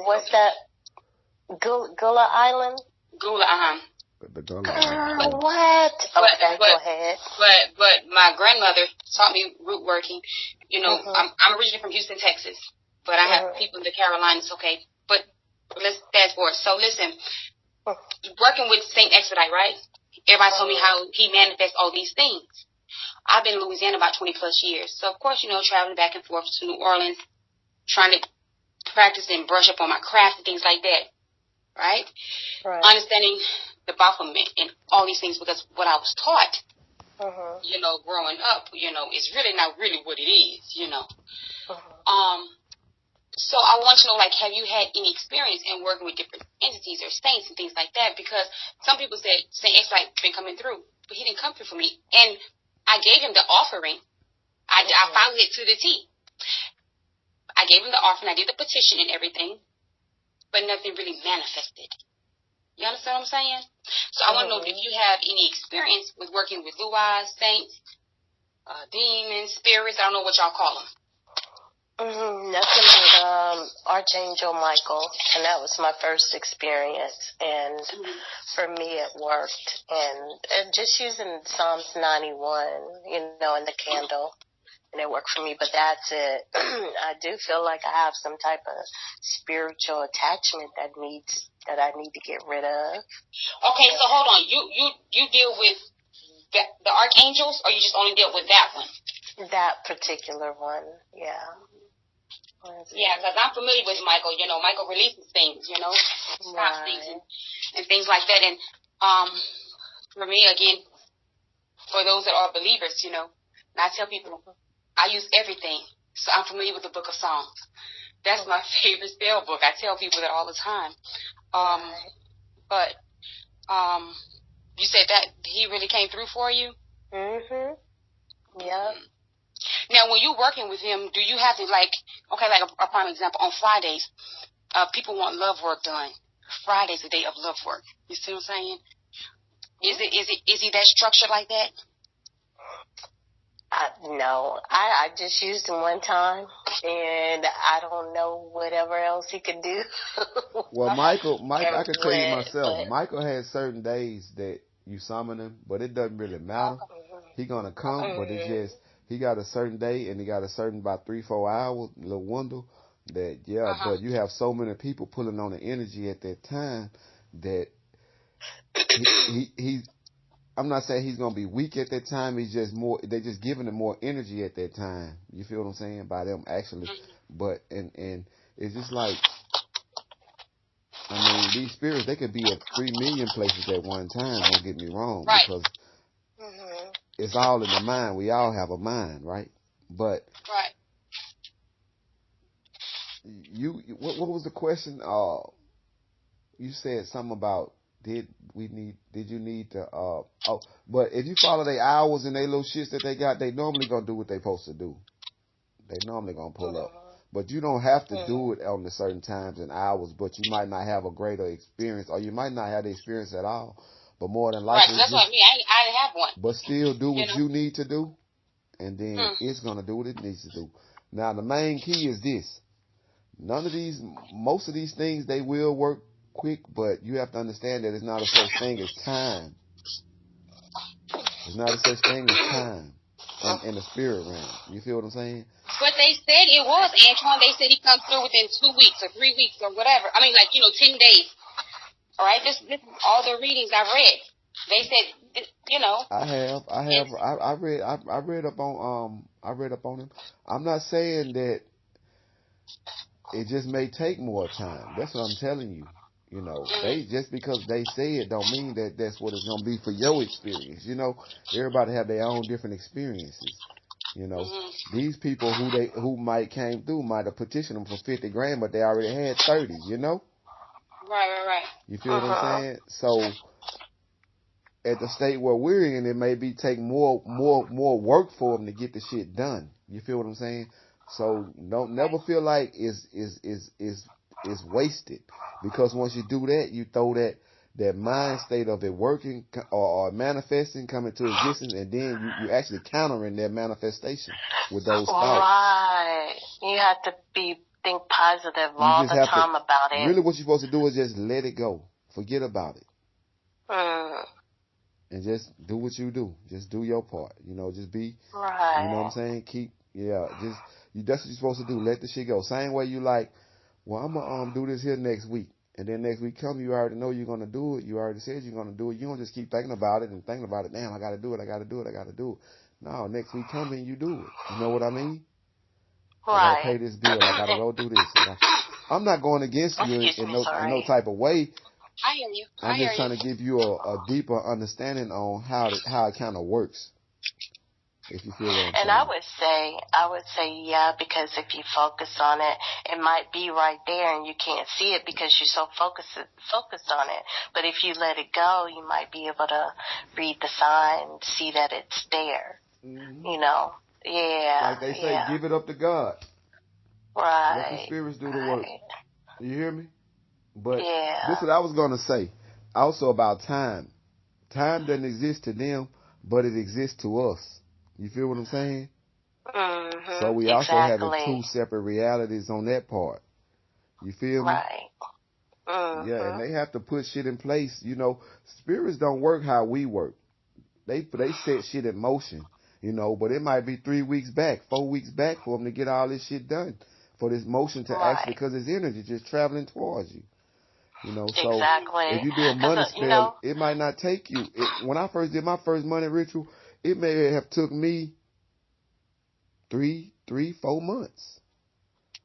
What's that? Gula Island? Gula, The Gula. What? Okay, go ahead. But my grandmother taught me root working. You know, I'm originally from Houston, Texas, but I have people in the Carolinas, okay? But let's fast forward. So listen, working with Saint Expedite, right? Everybody told me how he manifests all these things. I've been in Louisiana about 20 plus years. So of course, you know, traveling back and forth to New Orleans, trying to practice and brush up on my craft and things like that, right? Understanding the Baphomet and all these things, because what I was taught, you know, growing up, you know, is really not really what it is, you know. So I want to know, like, have you had any experience in working with different entities or saints and things like that? Because some people said Saint X been coming through, but he didn't come through for me. And I gave him the offering. I followed it to the T. I gave him the offering. I did the petition and everything, but nothing really manifested. You understand what I'm saying? So I want to know if you have any experience with working with luas, saints, demons, spirits. I don't know what y'all call them. Nothing but Archangel Michael, and that was my first experience, and for me it worked, and just using Psalms 91, you know, in the candle, and it worked for me, but that's it. I do feel like I have some type of spiritual attachment that I need to get rid of. Okay, so hold on, you deal with the archangels, or you just only deal with that one? That particular one, yeah. Yeah, because I'm familiar with Michael. You know, Michael releases things, you know, stops things and things like that. And for me, again, for those that are believers, you know, and I tell people, I use everything. So I'm familiar with the book of Psalms. That's my favorite spell book. I tell people that all the time. But you said that he really came through for you? Yeah. Now, when you're working with him, do you have to, like a prime example, on Fridays, people want love work done. Friday's the day of love work. You see what I'm saying? Is he that structured like that? No, I just used him one time, and I don't know whatever else he could do. Well, Michael, I can tell you myself, Michael has certain days that you summon him, but it doesn't really matter. He's going to come, but it's just, he got a certain day, and he got a certain about 3-4 hours, little window, that, but you have so many people pulling on the energy at that time that he's, I'm not saying he's going to be weak at that time. He's just more, they're just giving him more energy at that time. You feel what I'm saying? By them actually. But, and it's just like, I mean, these spirits, they could be at 3 million places at one time, don't get me wrong. Right. Because it's all in the mind. We all have a mind, right? But, what was the question? You said something about, did you need to, but if you follow their hours and their little shits that they got, they normally gonna do what they supposed to do. They normally gonna pull up. But you don't have to do it on the certain times and hours, but you might not have a greater experience, or you might not have the experience at all. But more than likely, right, that's what I mean. I didn't have one. But still do what you need to do, and then it's gonna do what it needs to do. Now the main key is this. Most of these things, they will work quick, but you have to understand that it's not a such thing as time. It's not a such thing as time in the spirit realm. You feel what I'm saying? But they said it was, Antwuan. They said he comes through within 2 weeks or 3 weeks or whatever. I mean, 10 days. All right, this is all the readings I read. They said You know. I read up on him. I'm not saying that it just may take more time. That's what I'm telling you. You know, they just because they say it don't mean that that's what it's gonna be for your experience. You know, everybody have their own different experiences. You know, these people who might came through might have petitioned them for 50 grand, but they already had 30. You know. Right. You feel what I'm saying? So at the state where we're in, it may be take more work for them to get the shit done. You feel what I'm saying? So don't never feel like is wasted, because once you do that, you throw that mind state of it working or manifesting coming to existence, and then you actually countering their manifestation with those thoughts. Right. You have to think positive all the time about it. Really, what you're supposed to do is just let it go. Forget about it. And just do what you do. Just do your part. You know, just be, right. You know what I'm saying? That's what you're supposed to do. Let the shit go. Same way you like, well, I'm going to do this here next week. And then next week come, you already know you're going to do it. You already said you're going to do it. You don't just keep thinking about it and thinking about it. Damn, I got to do it. No, next week come and you do it. You know what I mean? Right. I got to pay this bill. I got to go do this. I'm not going against you in no type of way. I hear you. I'm just trying to give you a deeper understanding on how it kind of works. If you feel what I'm saying. And I would say, yeah, because if you focus on it, it might be right there and you can't see it because you're so focused on it. But if you let it go, you might be able to read the sign, see that it's there. Mm-hmm. You know? Yeah. Like they say, give it up to God. Right. Let the spirits do the work. You hear me? But this is what I was going to say. Also about time. Time doesn't exist to them, but it exists to us. You feel what I'm saying? Mm-hmm. So we also have two separate realities on that part. You feel me? Right. Mm-hmm. Yeah, and they have to put shit in place. You know, spirits don't work how we work. They set shit in motion, you know, but it might be 3 weeks back, 4 weeks back for them to get all this shit done. For this motion to actually, because it's energy just traveling towards you. You know, so if you do a money spell, it might not take you. When I first did my first money ritual, it may have took me 3, 4 months.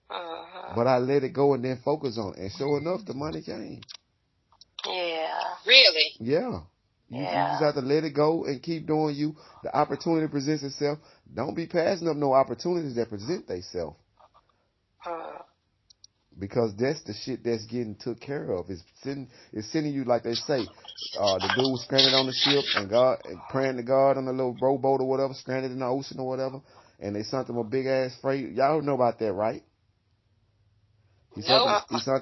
But I let it go and then focus on it. And sure enough, the money came. Yeah. Really? Yeah. You just have to let it go and keep doing you. The opportunity presents itself. Don't be passing up no opportunities that present themselves. Because that's the shit that's getting took care of. It's sending you, like they say, the dude was stranded on the ship and praying to God on a little rowboat or whatever, stranded in the ocean or whatever, and they sent him a big ass freight. Y'all know about that, right? He sent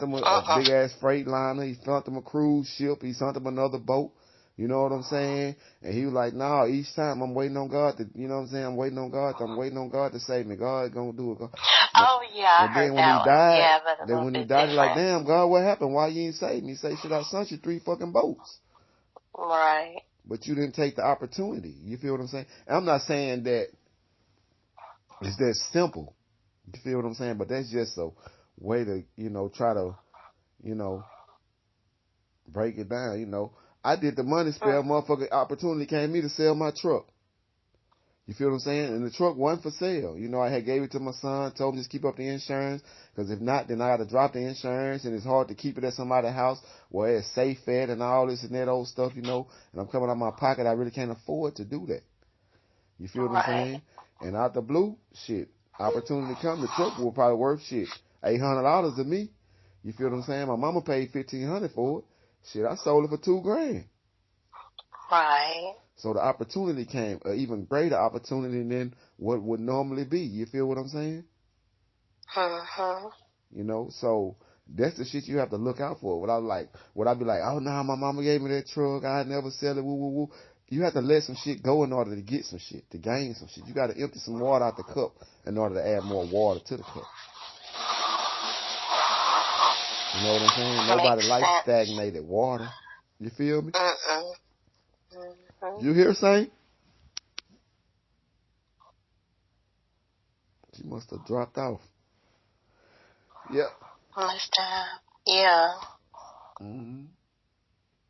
him a big ass freight liner. He sent him a cruise ship. He sent him another boat. You know what I'm saying? And he was like, nah, each time I'm waiting on God to, you know what I'm saying? I'm waiting on God to save me. God gonna do it. Oh, yeah, I heard that one. Then when he died, he's like, damn, God, what happened? Why you ain't save me? He say, shit, I sent you 3 fucking boats. Right. But you didn't take the opportunity. You feel what I'm saying? And I'm not saying that it's that simple. You feel what I'm saying? But that's just a way to, you know, try to, you know, break it down, you know. I did the money spell, motherfucker, opportunity came to me to sell my truck. You feel what I'm saying? And the truck wasn't for sale. You know, I had gave it to my son, told him just keep up the insurance, because if not, then I got to drop the insurance, and it's hard to keep it at somebody's house where it's safe fed and all this and that old stuff, you know, and I'm coming out of my pocket, I really can't afford to do that. You feel what I'm saying? And out the blue, shit, opportunity come, the truck will probably worth shit, $800 to me. You feel what I'm saying? My mama paid $1,500 for it. Shit, I sold it for $2,000. Right. So the opportunity came, an even greater opportunity than what would normally be. You feel what I'm saying? You know, so that's the shit you have to look out for. What I be like, oh, nah, my mama gave me that truck, I'd never sell it, woo, woo, woo. You have to let some shit go in order to get some shit, to gain some shit. You got to empty some water out the cup in order to add more water to the cup. You know what I'm saying? Nobody likes stagnated water. You feel me? You hear, Saint? She must have dropped off. Yep. Must have. Yeah. Mm-hmm.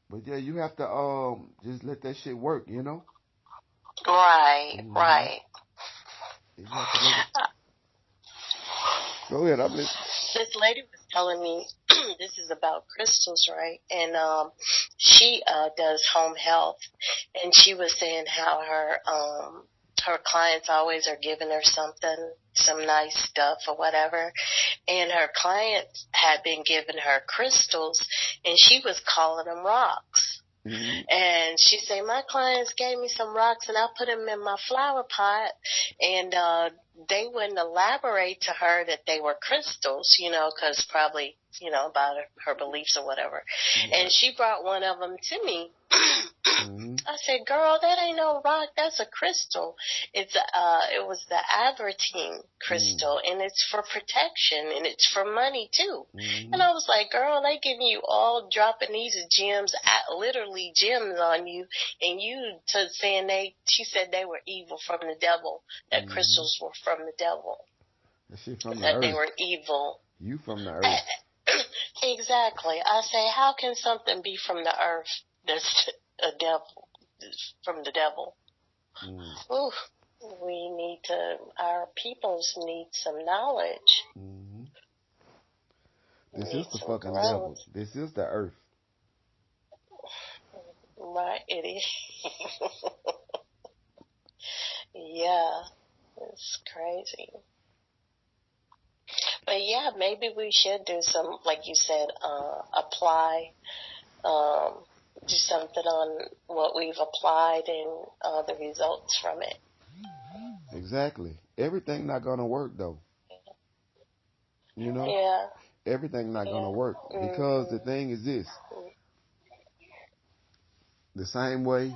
But yeah, you have to just let that shit work, you know? Right, right. You have to let it... Go ahead, I'm listening. This lady was telling me this is about crystals, right? And she does home health, and she was saying how her clients always are giving her something, some nice stuff or whatever, and her clients had been giving her crystals, and she was calling them rocks. Mm-hmm. And she said, my clients gave me some rocks and I put them in my flower pot, and they wouldn't elaborate to her that they were crystals, you know, because probably, you know, about her beliefs or whatever. Yeah. And she brought one of them to me. Mm-hmm. I said, girl, that ain't no rock. That's a crystal. It was the Avertine crystal, and it's for protection, and it's for money, too. Mm-hmm. And I was like, girl, they giving you all dropping these gems, literally gems on you, and you saying she said they were evil from the devil, that crystals were from the devil. That shit from the that earth. They were evil. You from the earth. Exactly. I say, how can something be from the earth that's a devil, from the devil? Ooh, our peoples need some knowledge. Mm-hmm. This is the fucking devil. This is the earth. Right, it is. Yeah, it's crazy. But yeah, maybe we should do some, like you said, apply, do something on what we've applied and the results from it. Exactly. Everything not gonna work though. You know? Yeah. Everything not gonna work because the thing is this. The same way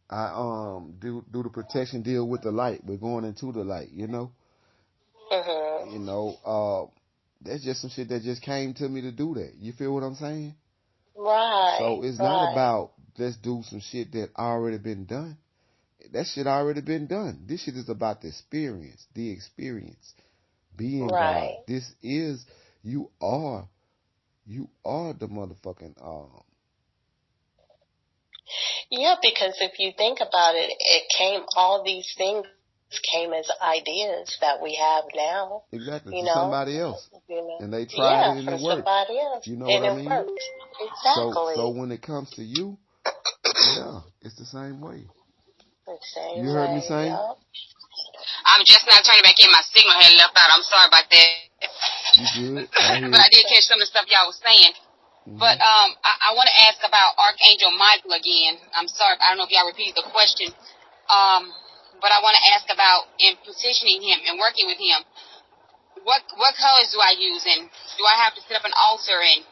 I do the protection deal with the light. We're going into the light, you know? You know, that's just some shit that just came to me to do that. You feel what I'm saying? Right. So it's not about let's do some shit that already been done. That shit already been done. This shit is about the experience. Being God. This is, you are the motherfucking Yeah, because if you think about it, all these things came as ideas that we have now. Exactly. You from know? Somebody else. You know? And they tried it and it worked. Somebody else. You know and what I mean? Worked. Exactly. So when it comes to you, yeah, it's the same way. The same you heard way, me saying? Yep. I'm just not turning back in. My signal had left out. I'm sorry about that. You good? But I did catch some of the stuff y'all was saying. But I want to ask about Archangel Michael again. I'm sorry, I don't know if y'all repeated the question. But I want to ask about in petitioning him and working with him. What colors do I use, and do I have to set up an altar, and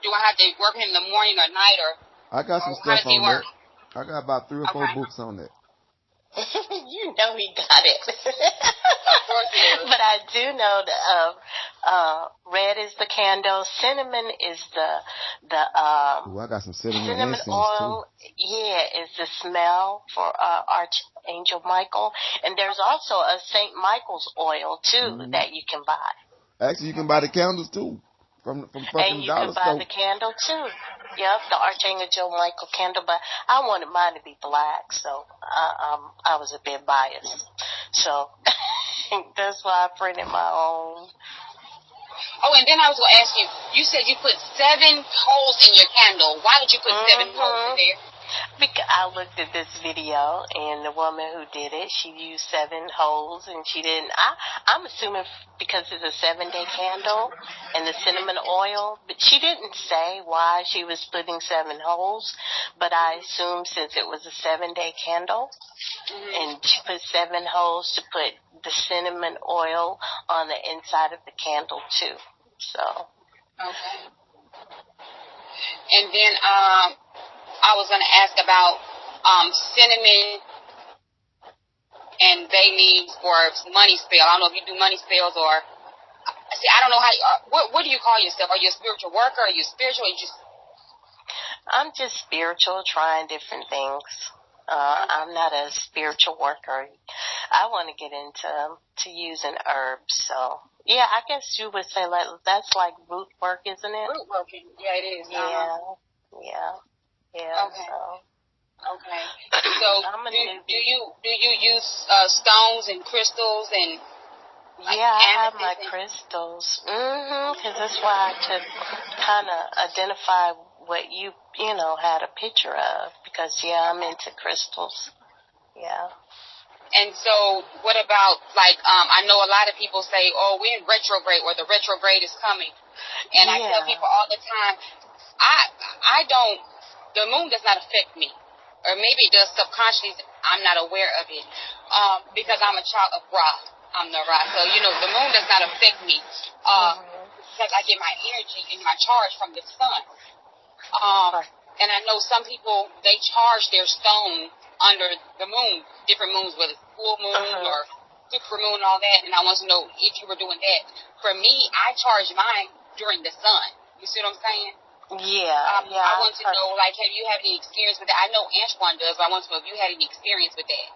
do I have to work with him in the morning or night, or I got some stuff on that. I got about 3 or 4 books on that. You know he got it. But I do know that red is the candle, cinnamon is the Ooh, I got some cinnamon oil too. Yeah, is the smell for Archangel Michael, and there's also a Saint Michael's oil too that you can buy. Actually, you can buy the candles too from fucking dollar store. And you can buy the candle too. Yep, the Archangel Michael candle, but I wanted mine to be black, so I was a bit biased. So that's why I printed my own. Oh, and then I was going to ask you, you said you put 7 holes in your candle. Why did you put 7 holes in there? Because I looked at this video, and the woman who did it, she used 7 holes, and she didn't. I'm assuming because it's a 7-day candle and the cinnamon oil, but she didn't say why she was putting 7 holes. But I assume since it was a 7-day candle, and she put 7 holes to put the cinnamon oil on the inside of the candle too. So. Okay. And then I was going to ask about cinnamon and bay leaves for money spell. I don't know if you do money spells or... See, I don't know how... what do you call yourself? Are you a spiritual worker? Are you spiritual? Or you just... I'm just spiritual, trying different things. I'm not a spiritual worker. I want to get into to using herbs. So yeah, I guess you would say like that's like root work, isn't it? Root working. Yeah, it is. Yeah. Yeah. Okay. So. Okay. So do you use stones and crystals and like yeah, I have my and crystals. Because that's why I could kind of identify what you had a picture of. Because I'm into crystals. Yeah. And so, what about like I know a lot of people say, "Oh, we're in retrograde," or "the retrograde is coming," and I tell people all the time, I don't. The moon does not affect me, or maybe it does subconsciously. I'm not aware of it because I'm a child of Ra. I'm the Ra, so the moon does not affect me because I get my energy and my charge from the sun. And I know some people, they charge their stone under the moon, different moons, whether it's full moon or super moon and all that, and I want to know if you were doing that. For me, I charge mine during the sun. You see what I'm saying? Yeah. I want to know, like, have you had any experience with that? I know Antwuan does, but I want to know if you had any experience with that.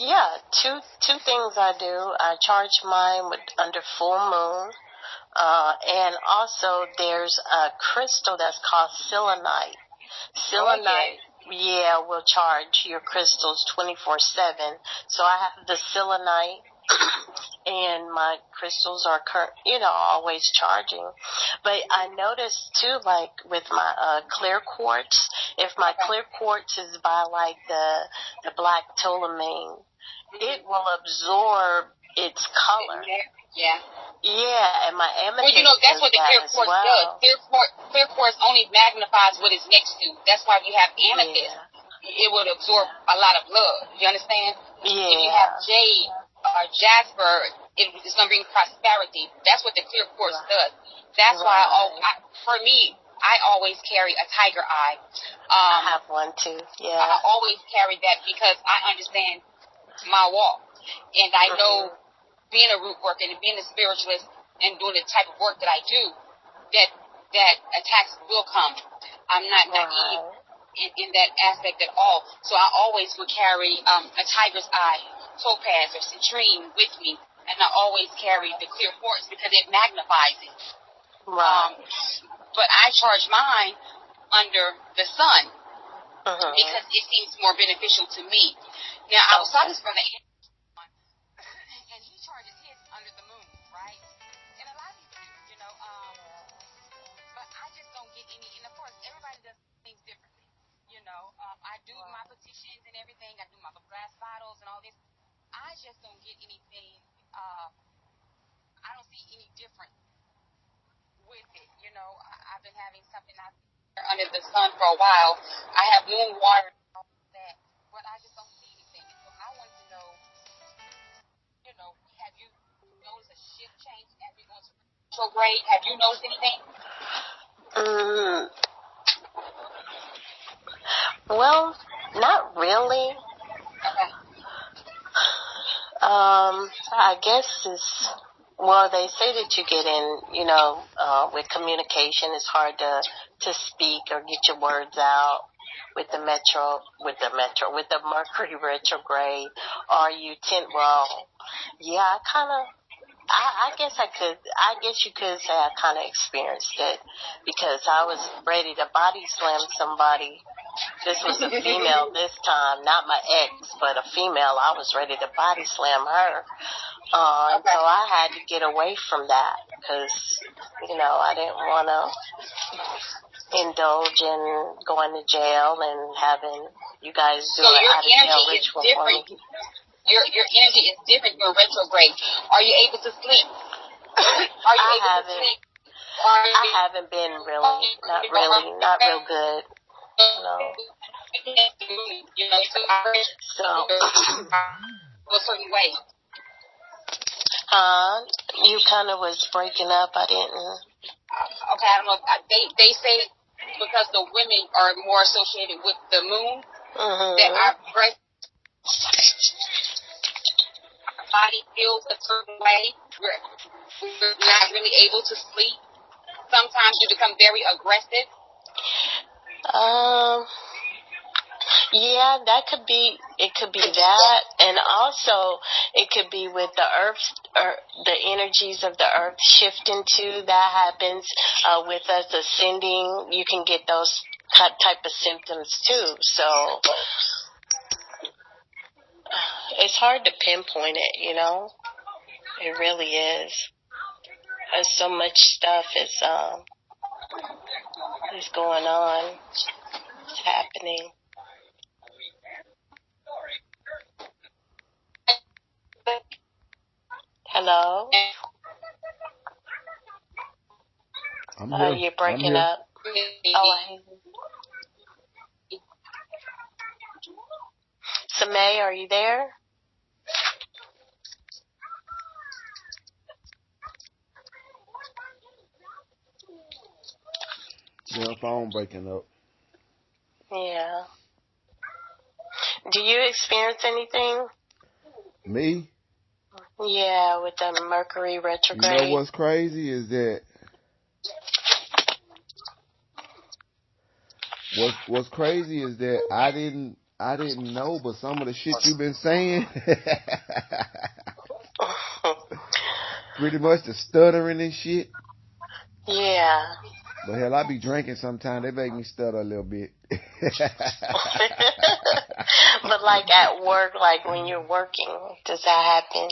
Yeah, two things I do. I charge mine under full moon. And also there's a crystal that's called selenite. Selenite, will charge your crystals 24/7. So I have the selenite, and my crystals are always charging. But I noticed too, like with my clear quartz, if my clear quartz is by like the black tourmaline, it will absorb its color. Yeah. Yeah, and my amethyst. Well, that's what the clear quartz does. Clear quartz only magnifies what it's next to. That's why if you have amethyst, it would absorb a lot of blood. You understand? Yeah. If you have jade or jasper, it's going to bring prosperity. That's what the clear quartz does. That's why for me, I always carry a tiger eye. I have one too. Yeah. I always carry that because I understand my walk, and I know. Being a root worker and being a spiritualist and doing the type of work that I do, that attacks will come. I'm not naive in that aspect at all. So I always would carry a tiger's eye, topaz, or citrine with me, and I always carry the clear quartz because it magnifies it. But I charge mine under the sun because it seems more beneficial to me. Now, I was talking from the and he charges his under the moon, right? And a lot of people do, but I just don't get any, and of course, everybody does things differently, I do my petitions and everything, I do my glass bottles and all this. I just don't get anything, I don't see any different with it, I've been having something out there under the sun for a while. I have moon water and all that, but I just don't see anything. So I want to know, have you noticed a shift change as we go into retrograde? Have you noticed anything? Well, not really. Okay. I guess they say that you get in, with communication, it's hard to speak or get your words out with the Mercury retrograde, or you tend, I guess you could say I kind of experienced it because I was ready to body slam somebody. This was a female this time, not my ex, but a female. I was ready to body slam her. And so I had to get away from that because, I didn't want to indulge in going to jail and having you guys do an out-of-jail ritual for me. Your energy is different during retrograde. Are you able to sleep? I haven't been not real good. No. So, a certain way. You kind of was breaking up. I didn't. Okay, I don't know. They say because the women are more associated with the moon, that our breath body feels a certain way. We're not really able to sleep. Sometimes you become very aggressive. Yeah, that could be. It could be that, and also it could be with the earth, or the energies of the earth shifting too. That happens with us ascending. You can get those type of symptoms too. So it's hard to pinpoint it. It really is. There's so much stuff is going on. It's happening. Hello? I'm here. You're breaking up. Oh, Samay, are you there? Your phone breaking up. Yeah. Do you experience anything? Me? Yeah, with the Mercury retrograde. You know what's crazy is that what's crazy is that I didn't know, but some of the shit you've been saying, pretty much the stuttering and shit. Yeah. But hell, I be drinking sometimes. They make me stutter a little bit. But like at work, like when you're working, does that happen?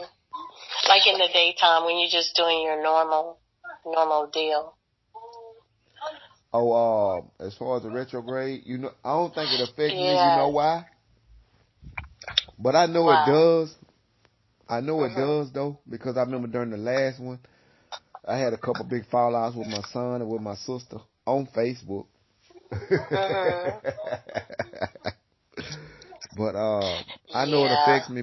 Like in the daytime when you're just doing your normal deal. Oh, as far as the retrograde, I don't think it affects me. You know why? But I know it does. I know it does though, because I remember during the last one, I had a couple big fallouts with my son and with my sister on Facebook. But I know it affects me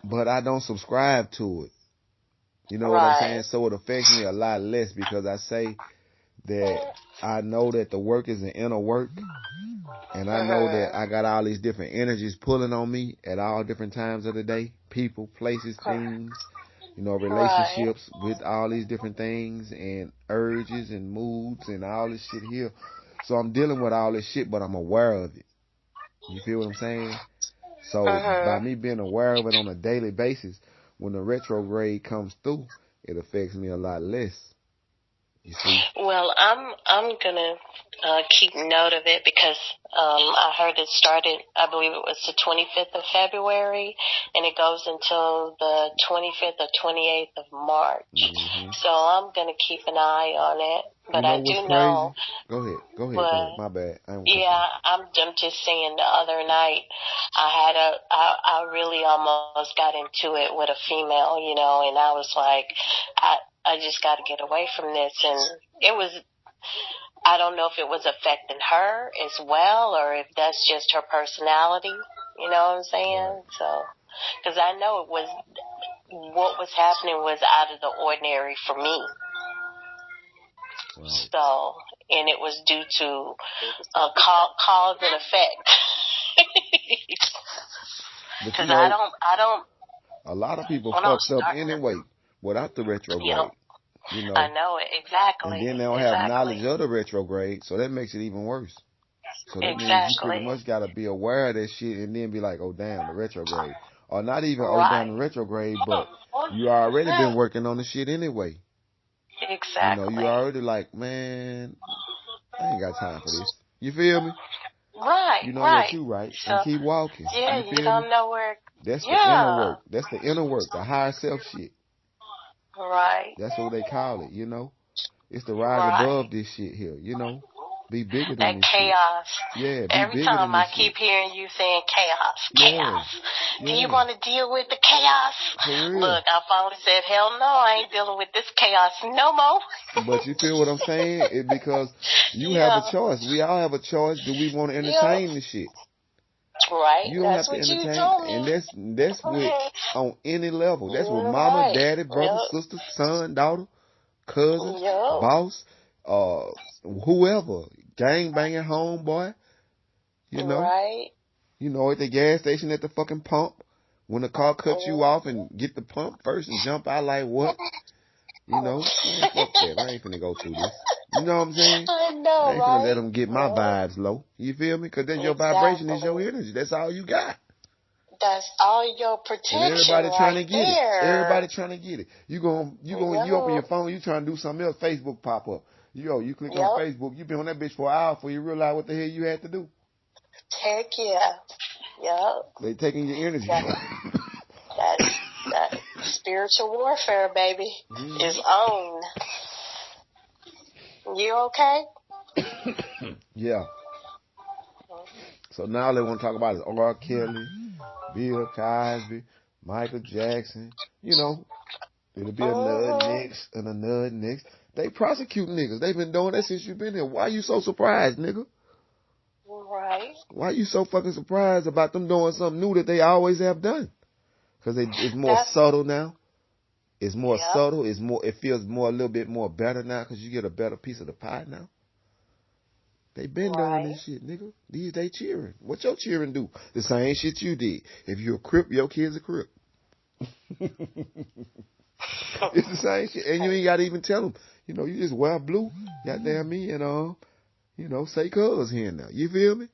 but I don't subscribe to it. You know what I'm saying? So it affects me a lot less because I say that I know that the work is an inner work, and I know that I got all these different energies pulling on me at all different times of the day, people, places, things, relationships with all these different things and urges and moods and all this shit here. So I'm dealing with all this shit, but I'm aware of it. You feel what I'm saying? So by me being aware of it on a daily basis, when the retrograde comes through, it affects me a lot less. You see? Well, I'm gonna keep note of it because I heard it started. I believe it was the 25th of February, and it goes until the 25th or 28th of March. Mm-hmm. So I'm gonna keep an eye on it. But I do know. Go ahead. My bad. I'm just saying. The other night, I really almost got into it with a female, and I was like, I just got to get away from this. And it was, I don't know if it was affecting her as well or if that's just her personality. You know what I'm saying? Right. So, because I know what was happening was out of the ordinary for me. Right. So, and it was due to cause and effect. Because I don't. A lot of people fucked up anyway without the retrograde. I know it, exactly. And then they don't have knowledge of the retrograde, so that makes it even worse. So that means you pretty much got to be aware of that shit and then be like, oh, damn, the retrograde. Or not even, oh, damn, the retrograde, but you already been working on the shit anyway. Exactly. You already like, man, I ain't got time for this. You feel me? Right, you know that you right, so, and keep walking. Yeah, you don't know where. That's the inner work. That's the inner work, the higher self shit. Right. That's what they call it, It's the rise above this shit here, Be bigger than that this chaos. Shit. Yeah, be Every bigger time than I this keep shit. hearing you saying chaos. Do you want to deal with the chaos? For real. Look, I finally said, hell no, I ain't dealing with this chaos no more. But you feel what I'm saying? It's because you have a choice. We all have a choice. Do we want to entertain the shit? Right. You don't have to entertain, and that's with on any level. That's with mama, daddy, brother, sister, son, daughter, cousin, boss, whoever, gang banging homeboy. Right. At the gas station at the fucking pump, when the car cuts you off and get the pump first and jump out like what? Man, fuck that. I ain't finna go through this. You know what I'm saying? I know, I ain't right? gonna let them get my vibes low. You feel me? Because then your vibration is your energy. That's all you got. That's all your protection. And everybody trying to get it. Everybody trying to get it. You open your phone, you trying to do something else, Facebook pop up. You click on Facebook, you been on that bitch for an hour before you realize what the hell you had to do. Heck yeah. Yep. They taking your energy. That spiritual warfare, baby, is on. You okay? Yeah. So now they want to talk about is R. Kelly, Bill Cosby, Michael Jackson. You know, it'll be another next and another next. They prosecute niggas. They've been doing that since you've been here. Why you so surprised, nigga? Right. Why you so fucking surprised about them doing something new that they always have done? Because it's more subtle now. It's more subtle. It feels a little bit more better now because you get a better piece of the pie now. They been doing this shit, nigga. They cheering. What your cheering do? The same shit you did. If you're a Crip, your kid's a Crip. It's the same shit. And you ain't got to even tell them. You know, you just wear blue. Goddamn me and, say cuz here now. You feel me?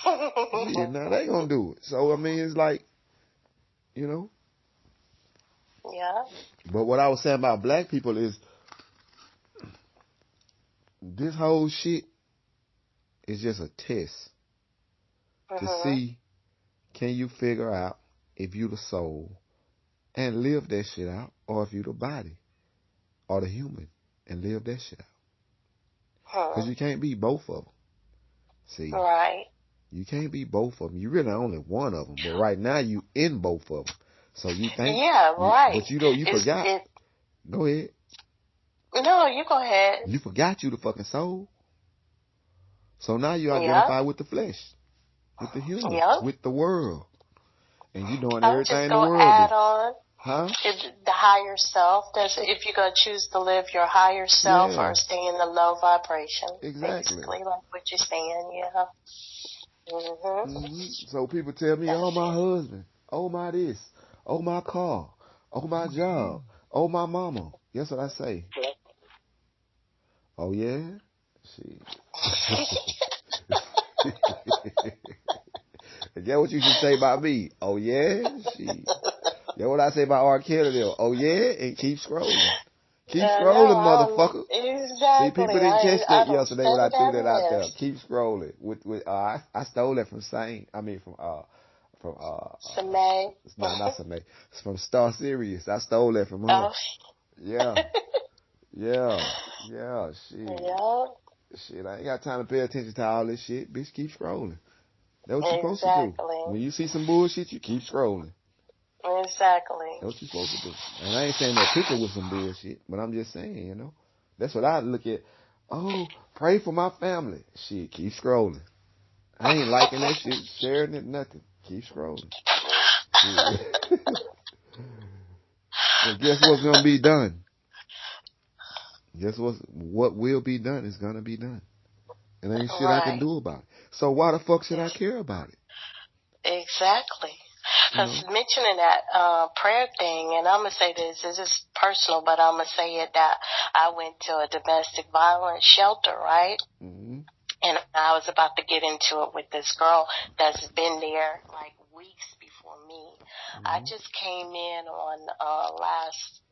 Yeah, now they gonna do it. So, I mean, it's like, Yeah. But what I was saying about black people is this whole shit is just a test to see, can you figure out if you the soul and live that shit out, or if you the body or the human and live that shit out. Because you can't be both of them. See? Right. You can't be both of them. You really only one of them. But right now you in both of them. So you think. Yeah, right. But you forgot. Go ahead. No, you go ahead. You forgot you the fucking soul. So now you identify with the flesh, with the human, with the world. And you doing everything the world add do. on. Huh? The higher self. If you're going to choose to live your higher self or stay in the low vibration. Exactly. Basically, like what you're saying, yeah. So people tell me, oh, my husband, oh, my this, oh, my car, oh, my job, oh, my mama. Guess what I say? Oh, yeah? Shit. That's what you should say about me. Oh, yeah? Shit. That's what I say about R. Kelly, though. Oh, yeah? And keep scrolling. Keep scrolling, motherfucker. Exactly. See, people didn't catch that yesterday when I threw that out there. Keep scrolling. I stole that from Same. Samay. No, not Samay. It's from Sirius. I stole that from her. Oh. Yeah. Shit. Yeah. Shit, I ain't got time to pay attention to all this shit. Bitch, keep scrolling. That's what you're supposed to do. When you see some bullshit, you keep scrolling. Exactly. That's what you're supposed to do. And I ain't saying that picture was some bullshit, but I'm just saying, That's what I look at. Oh, pray for my family. Shit, keep scrolling. I ain't liking that shit, sharing it, nothing. Keep scrolling. And guess what's going to be done? Guess what will be done is going to be done. And ain't shit I can do about it. So why the fuck should I care about it? Exactly. Because mentioning that prayer thing, and I'm going to say this is personal, but I'm going to say it that I went to a domestic violence shelter, right? Mm-hmm. And I was about to get into it with this girl that's been there like weeks before me. Mm-hmm. I just came in on last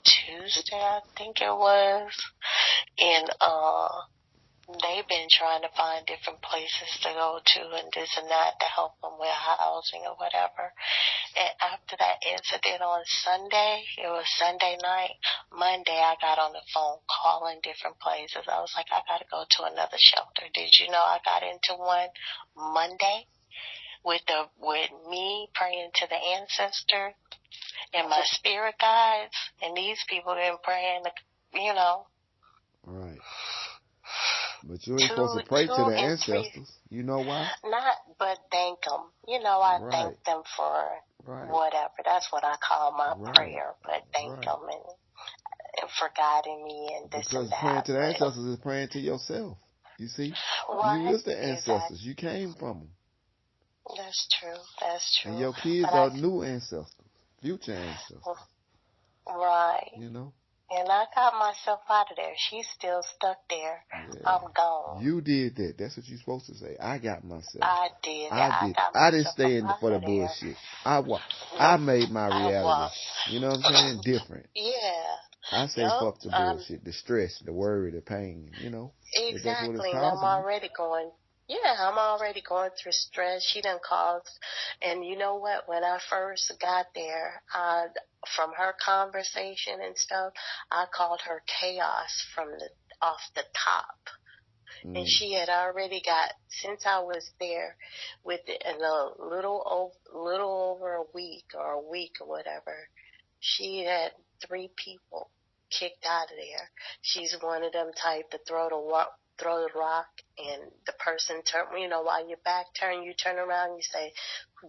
Tuesday, I think it was. And they've been trying to find different places to go to and this and that to help them with housing or whatever. And after that incident on Sunday, it was Sunday night, Monday I got on the phone calling different places. I was like, I got to go to another shelter. Did you know I got into one Monday with me praying to the ancestor and my spirit guides, and these people been praying, Right. But you ain't supposed to pray to the ancestors. You know why? But thank them. I thank them for whatever. That's what I call my prayer. But thank them and for guiding me and this and that. Because praying to the ancestors is praying to yourself. You see? You is the ancestors. You came from them. That's true. And your kids are new ancestors, future ancestors. Right. And I got myself out of there. She's still stuck there. Yeah. I'm gone. You did that. That's what you're supposed to say. I got myself. I did. I didn't stay in for the bullshit. I made my reality. You know what I'm saying? Different. Yeah. I say fuck the bullshit, the stress, the worry, the pain, you know. Exactly. I'm already going through stress. She done caused, and you know what? When I first got there, from her conversation and stuff, I called her chaos off the top. And she had already got, since I was there with it in a little over a week or whatever, she had 3 people kicked out of there. She's one of them type to throw the rock and the person while your back turn, you turn around, you say,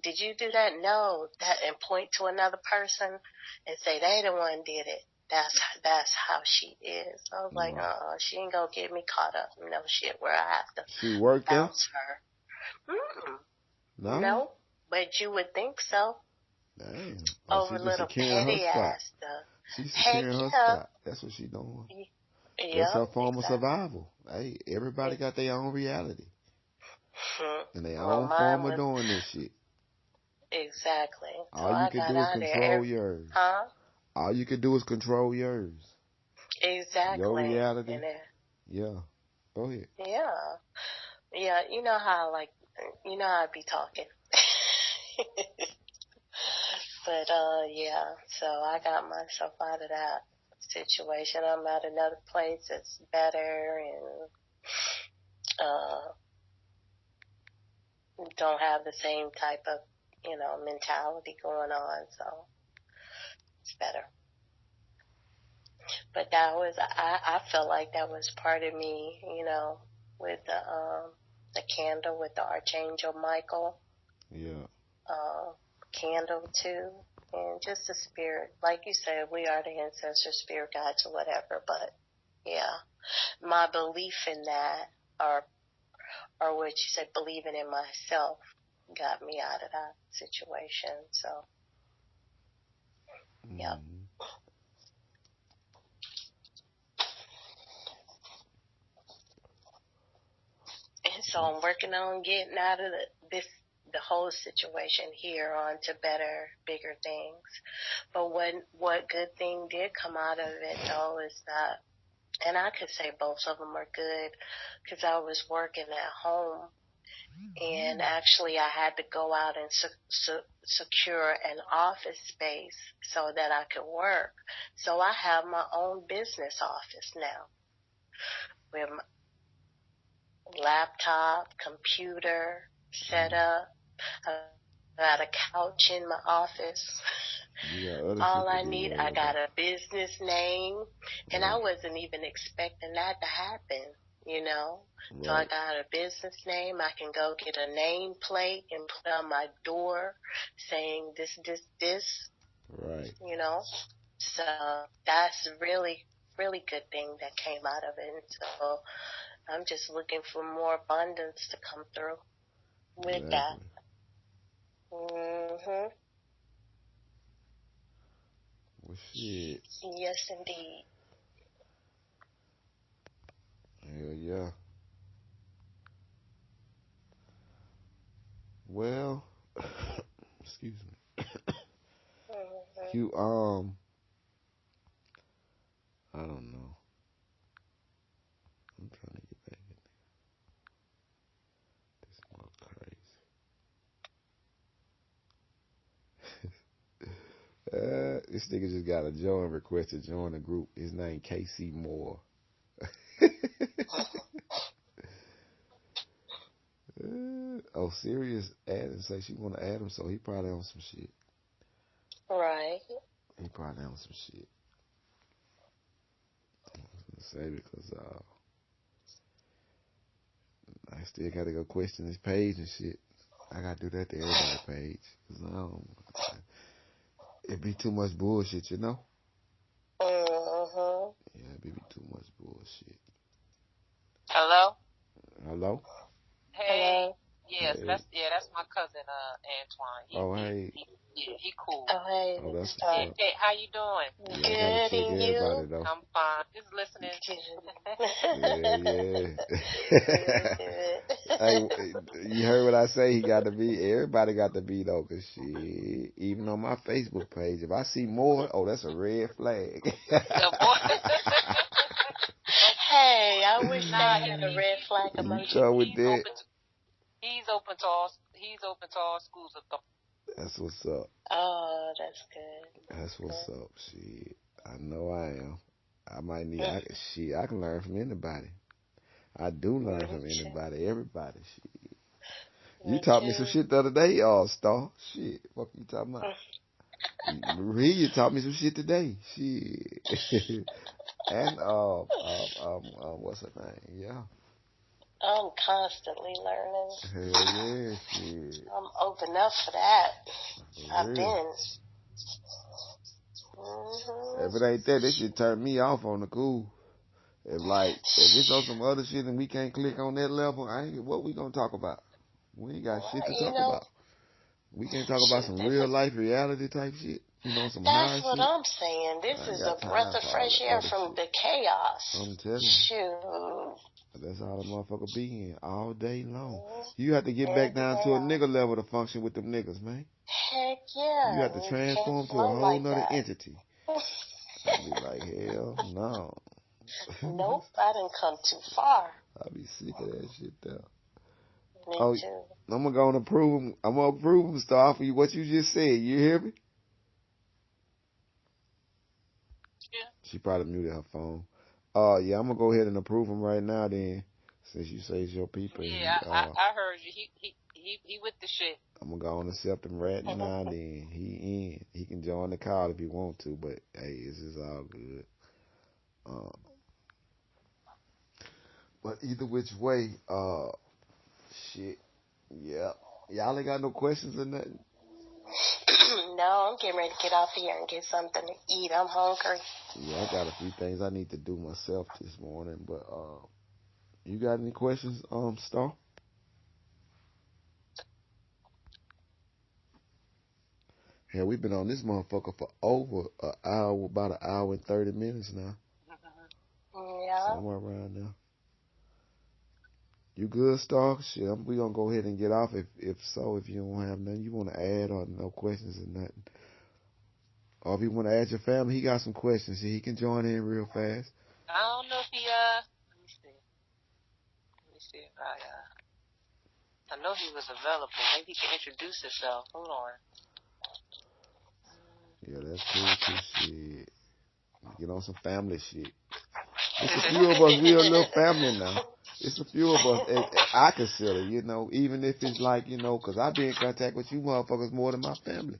did you do that? No. And point to another person and say they the one did it. That's how she is. I was like, she ain't gonna get me caught up in no shit where I have to bounce her. No, but you would think so. Damn. Over little petty ass stuff. She's securing her spot. That's what she's doing. That's her form of survival. Hey, everybody got their own reality. And their own form of doing this shit. Exactly. All you can do is control yours. Huh? All you can do is control yours. Exactly. Your reality. Yeah. Go ahead. Yeah. Yeah, you know how I be talking. But, yeah, so I got myself out of that situation. I'm at another place that's better and don't have the same type of, mentality going on, so it's better. But that was, I felt like that was part of me, with the candle with the Archangel Michael. Yeah. Candle too, and just the spirit. Like you said, we are the ancestors, spirit guides, or whatever. But yeah, my belief in that, or what you said, believing in myself, got me out of that situation. So, yeah. And so I'm working on getting out of the whole situation here on to better, bigger things. But what good thing did come out of it, though, is that, and I could say both of them are good, because I was working at home, and actually I had to go out and secure an office space so that I could work. So I have my own business office now with my laptop, computer set up. I got a couch in my office. All I need, I got a business name, and I wasn't even expecting that to happen, So I got a business name. I can go get a name plate and put on my door saying this. Right. So that's really, really good thing that came out of it. And so I'm just looking for more abundance to come through with that. Mhm. Well, shit. Yes, indeed. Hell yeah. Well, excuse me. You I don't know. I'm trying to get back in there. This more crazy. This nigga just got a join request to join the group. His name KC Moore. Sirius added and say she want to add him, so he probably on some shit. Right. He probably on some shit. I was gonna say because I still gotta go question his page and shit. I gotta do that to everybody's page because it'd be too much bullshit, Mhm. Yeah, it'd be too much bullshit. Hello. Hello. Hey. Yes, that's my cousin, Antwuan. He cool. Oh, hey, that's hey, how you doing? Good, and you? Though. I'm fine. Just listening. Yeah. Hey, you heard what I say? He got to be. Everybody got to be though, cause even on my Facebook page, if I see more, that's a red flag. Hey, I wish they had a red flag emoji. He's open to all schools of thought. That's what's up. Oh, that's good. That's what's up. Shit, I know I am. I might need. I can learn from anybody. I do learn from anybody, everybody. Shit. You taught me some shit the other day, Star. Shit, what you talking about? Ruhiya taught me some shit today. Shit. And what's her name? Yeah. I'm constantly learning. Hell yeah, shit. I'm open up for that. I've been. If it ain't that, this shit turned me off on the cool. If it's on some other shit and we can't click on that level, what we gonna talk about? We ain't got shit to talk about. We can't talk about some real life reality type shit. Some high shit. That's what I'm saying. This is a breath of fresh air from the chaos. I'm telling you. Shoot. That's all the motherfucker be in all day long. You have to get back down to a nigga level to function with them niggas, man. Heck yeah. You have to transform to a whole nother entity. I'd be like, hell no. Nope, I didn't come too far. I'll be sick of that shit though. Me too. I'm gonna go and approve him. I'm gonna approve him, Star, for you what you just said. You hear me? Yeah. She probably muted her phone. Yeah, I'm gonna go ahead and approve him right now then, since you say it's your people. Yeah, I heard you. He with the shit. I'm gonna go and accept him right now then. He in. He can join the call if he want to, but hey, this is all good. But either which way, shit. Yeah. Y'all ain't got no questions or nothing? No, I'm getting ready to get off here and get something to eat. I'm hungry. Yeah, I got a few things I need to do myself this morning, but you got any questions, Star? Hell, we've been on this motherfucker for over an hour, about an hour and 30 minutes now. Yeah. Somewhere around there. You good, Star? Shit, we gonna go ahead and get off. If so, if you don't have nothing you want to add or no questions or nothing. Or if you want to add your family, he got some questions. He can join in real fast. I don't know if he, let me see if I know he was available. Maybe he can introduce himself. Hold on. Yeah, that's cool too, shit. Get on some family shit. It's a few of us, we a little family now. It's a few of us, I consider, even if it's like, because I be in contact with you motherfuckers more than my family.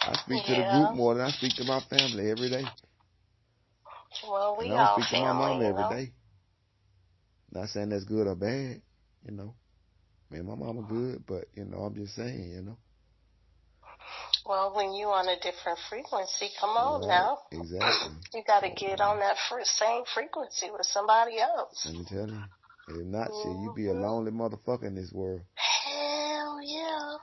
I speak to the group more than I speak to my family every day. Well, we and I all don't speak to my mom every day. Not saying that's good or bad, Me and my mama good, but, I'm just saying, Well, when you on a different frequency, come on now. Exactly. You got to get on that same frequency with somebody else. Let me tell you. If not, shit, you be a lonely motherfucker in this world. Hell yeah.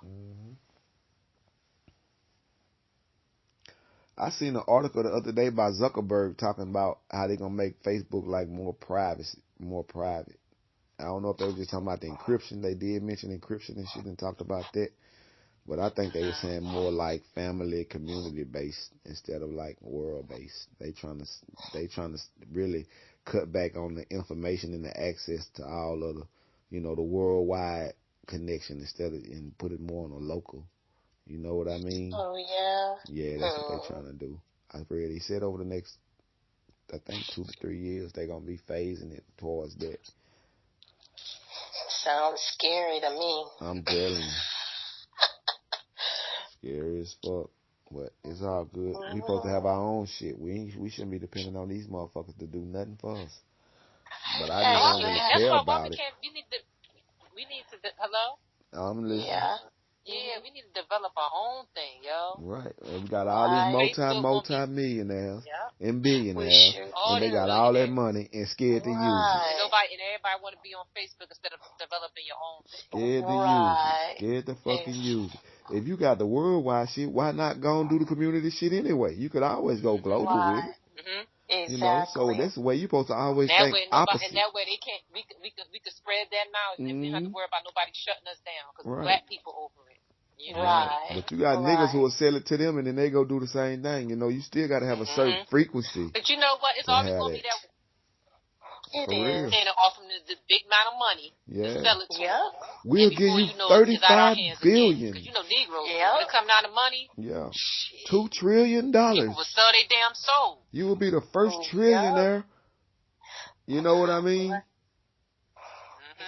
I seen an article the other day by Zuckerberg talking about how they gonna make Facebook like more private. I don't know if they were just talking about the encryption. They did mention encryption and shit and talked about that. But I think they were saying more like family, community based instead of like world based. They trying to really cut back on the information and the access to all of the, the worldwide connection and put it more on a local. You know what I mean? Oh yeah. Yeah, that's what they trying to do. I read he said over the next, I think 2 to 3 years they gonna be phasing it towards that. Sounds scary to me. I'm telling you. Scary as fuck. But it's all good. We supposed to have our own shit. We shouldn't be depending on these motherfuckers to do nothing for us. But I just don't really care about it. We need to. Hello? I'm listening. Yeah. Yeah, we need to develop our own thing, yo. Right. And we got all these multi-millionaires and billionaires, and they got all that money and scared to use it. And everybody want to be on Facebook instead of developing your own thing. Scared to use it. Scared to fucking use it. If you got the worldwide shit, why not go and do the community shit anyway? You could always go global with it. Exactly. You know, so that's the way you're supposed to always think opposite. And that way they can't. We could spread that knowledge, and we don't have to worry about nobody shutting us down because black people over it. You know? But you got niggas who will sell it to them, and then they go do the same thing. You know, you still got to have a certain frequency. But you know what? It's always gonna be that. It is. And offer them the big amount of money to sell it to them. We'll give you $35 billion. Because you know Negroes, when it come down to money, $2 trillion. People will sell their damn soul. You will be the first trillionaire. You know what I mean?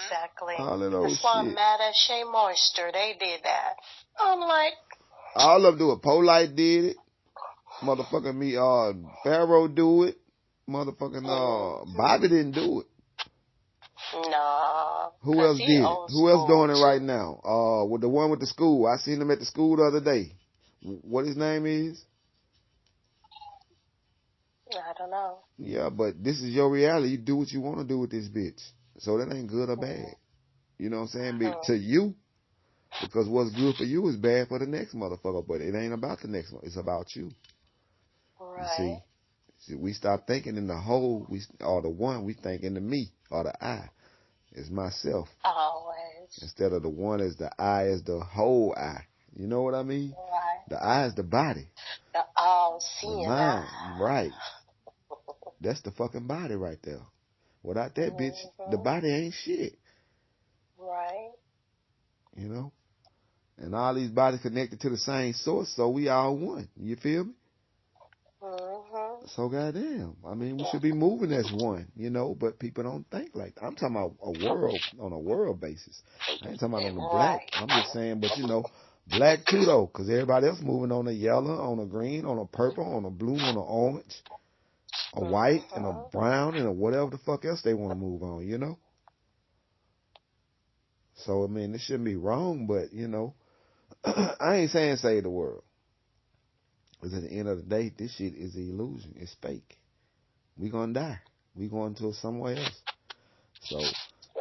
Exactly. All of those That's why I'm shit. mad at Shea Moisture. They did that. I'm like, all of them do it. Polite did it. Motherfucking me, Pharaoh do it. Motherfucking Bobby didn't do it. nah. Who else did it? Who else doing it right now? With the one with the school. I seen him at the school the other day. What his name is? I don't know. Yeah, but this is your reality. You do what you want to do with this bitch. So that ain't good or bad. You know what I'm saying? But to you, because what's good for you is bad for the next motherfucker. But it ain't about the next one. It's about you. Right. See, we stop thinking in the whole, or the one, we think in the me, or the I. It's myself. Always. Instead of the one as the I is the whole I. You know what I mean? Right. The I is the body. The all-seeing eye. Right. That's the fucking body right there. Without that bitch, the body ain't shit. Right. You know? And all these bodies connected to the same source, so we all one. You feel me? So goddamn. I mean, we should be moving as one, you know, but people don't think like that. I'm talking about on a world basis. I ain't talking about on the black. I'm just saying, but you know, black too though, because everybody else moving on a yellow, on a green, on a purple, on a blue, on a orange, a white, and a brown, and a whatever the fuck else they want to move on, you know? So, I mean, this shouldn't be wrong, but, you know, I ain't saying save the world. Because at the end of the day, this shit is an illusion. It's fake. We gonna die. We going to somewhere else. So,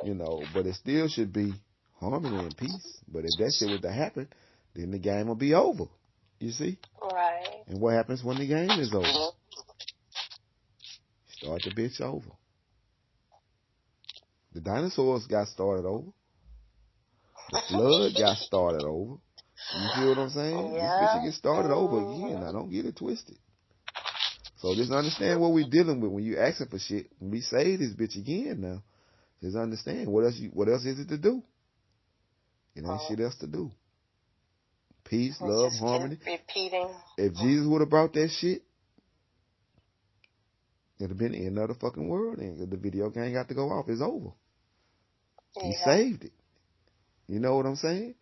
you know, but it still should be harmony and peace. But if that shit was to happen, then the game will be over. You see? Right. And what happens when the game is over? Start the bitch over. The dinosaurs got started over. The flood got started over. You feel what I'm saying? Yeah. This bitch get started over again. Now, don't get it twisted. So just understand what we're dealing with when you asking for shit. When we say this bitch again now, just understand what else is it to do? It ain't shit else to do. Peace, love, harmony. Repeating. If Jesus would have brought that shit, it'd have been the end of the fucking world. And the video game got to go off. It's over. He saved it. You know what I'm saying?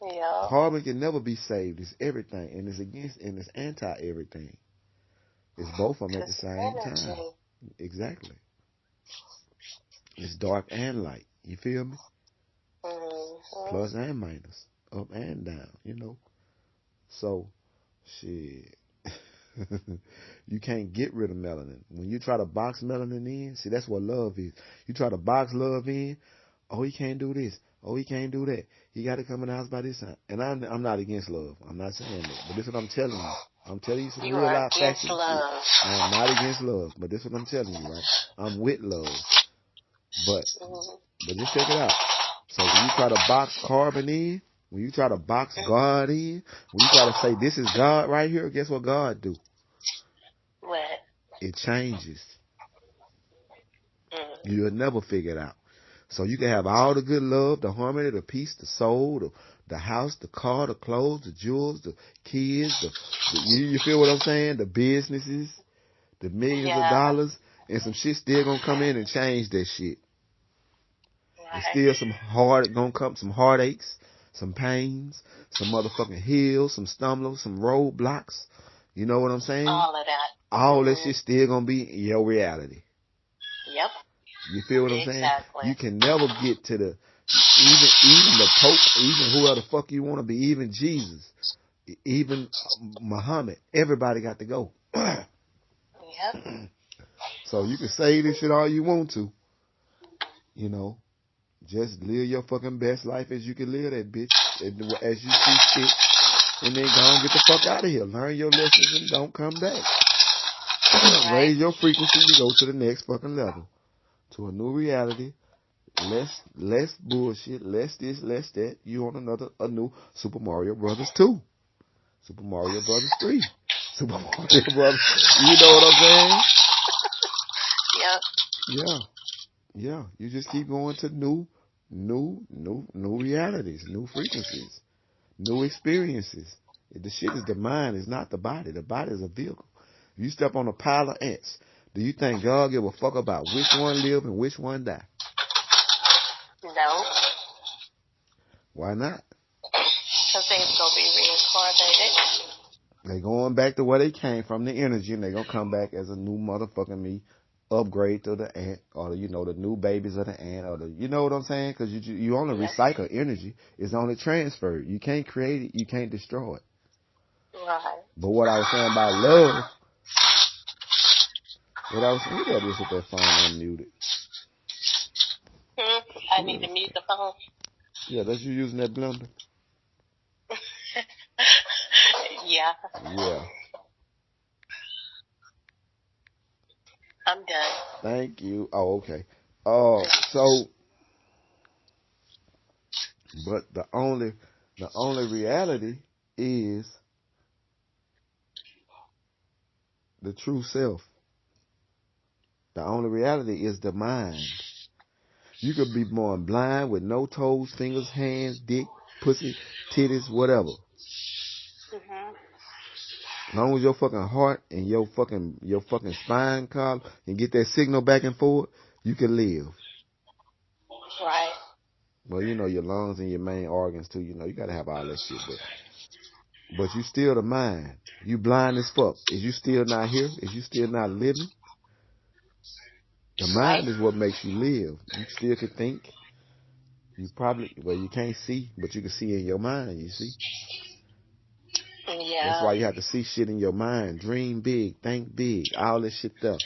Yeah. Carbon can never be saved. It's everything. And it's against and it's anti everything. It's both of them at the same time. Exactly. It's dark and light. You feel me? Plus and minus. Up and down, you know. So, shit. You can't get rid of melanin. When you try to box melanin in, see, that's what love is. You try to box love in, oh, he can't do this. Oh, he can't do that. He got to come in the house by this time. And I'm not against love. I'm not saying that. But this is what I'm telling you. I'm telling you some real life facts. I'm not against love. But this is what I'm telling you, right? I'm with love. But just check it out. So when you try to box carbon in, when you try to box God in, when you try to say this is God right here, guess what God do? What? It changes. You'll never figure it out. So you can have all the good love, the harmony, the peace, the soul, the house, the car, the clothes, the jewels, the kids, you feel what I'm saying? The businesses, the millions of dollars, and some shit still gonna come in and change that shit. There's still some heartaches, some pains, some motherfucking hills, some stumblers, some roadblocks. You know what I'm saying? All of that. All that shit still gonna be your reality. Yep. You feel what I'm saying? You can never get to Even the Pope, even whoever the fuck you want to be, even Jesus, even Muhammad, everybody got to go. Yep. So you can say this shit all you want to. You know, just live your fucking best life as you can live that bitch, as you see fit, and then go and get the fuck out of here. Learn your lessons and don't come back. Right. Raise your frequency to go to the next fucking level, to a new reality. Less bullshit, less this, less that. You on a new Super Mario Brothers 2, Super Mario Brothers 3, Super Mario Brothers. You know what I'm saying? Yep. Yeah. You just keep going to new realities, new frequencies, new experiences. The shit is the mind, it's not the body. The body is a vehicle. If you step on a pile of ants, do you think God give a fuck about which one live and which one die? No. Why not? Because they're going to be reincarnated. They going back to where they came from, the energy, and they going to come back as a new motherfucking me, upgrade to the ant, or, the new babies of the ant, or you know what I'm saying? Because you only recycle energy. It's only transferred. You can't create it. You can't destroy it. Right. But what I was saying about love, look at this with that phone unmuted. I need to mute the phone. Yeah, that's you using that blender? Yeah. Yeah. I'm done. Thank you. Oh, okay. But the only reality is the true self. The only reality is the mind. You could be born blind with no toes, fingers, hands, dick, pussy, titties, whatever. Mm-hmm. As long as your fucking heart and your fucking spine column and get that signal back and forth, you can live. Right. Well, your lungs and your main organs too. You gotta have all that shit, but you still the mind. You blind as fuck. Is you still not here? Is you still not living? The mind is what makes you live. You still can think. You can't see, but you can see in your mind, you see? Yeah. That's why you have to see shit in your mind. Dream big, think big, all this shit stuff.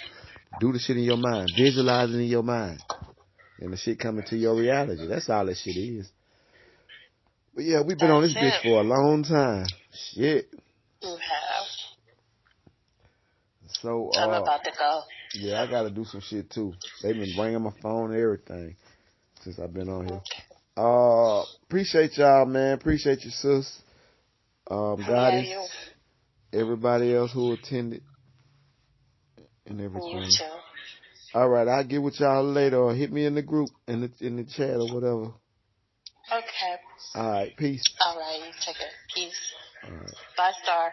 Do the shit in your mind. Visualize it in your mind. And the shit coming to your reality. That's all that shit is. But yeah, we've been on this bitch for a long time. Shit. You have. So, I'm about to go. Yeah, I gotta do some shit too. They've been ringing my phone and everything since I've been on here. Appreciate y'all, man. Appreciate you, sis. Goddess. Yeah, Everybody else who attended and everything. You too. All right, I'll get with y'all later, or hit me in the group in the chat or whatever. Okay. All right, peace. All right, you take it. Peace. All right. Bye, Star.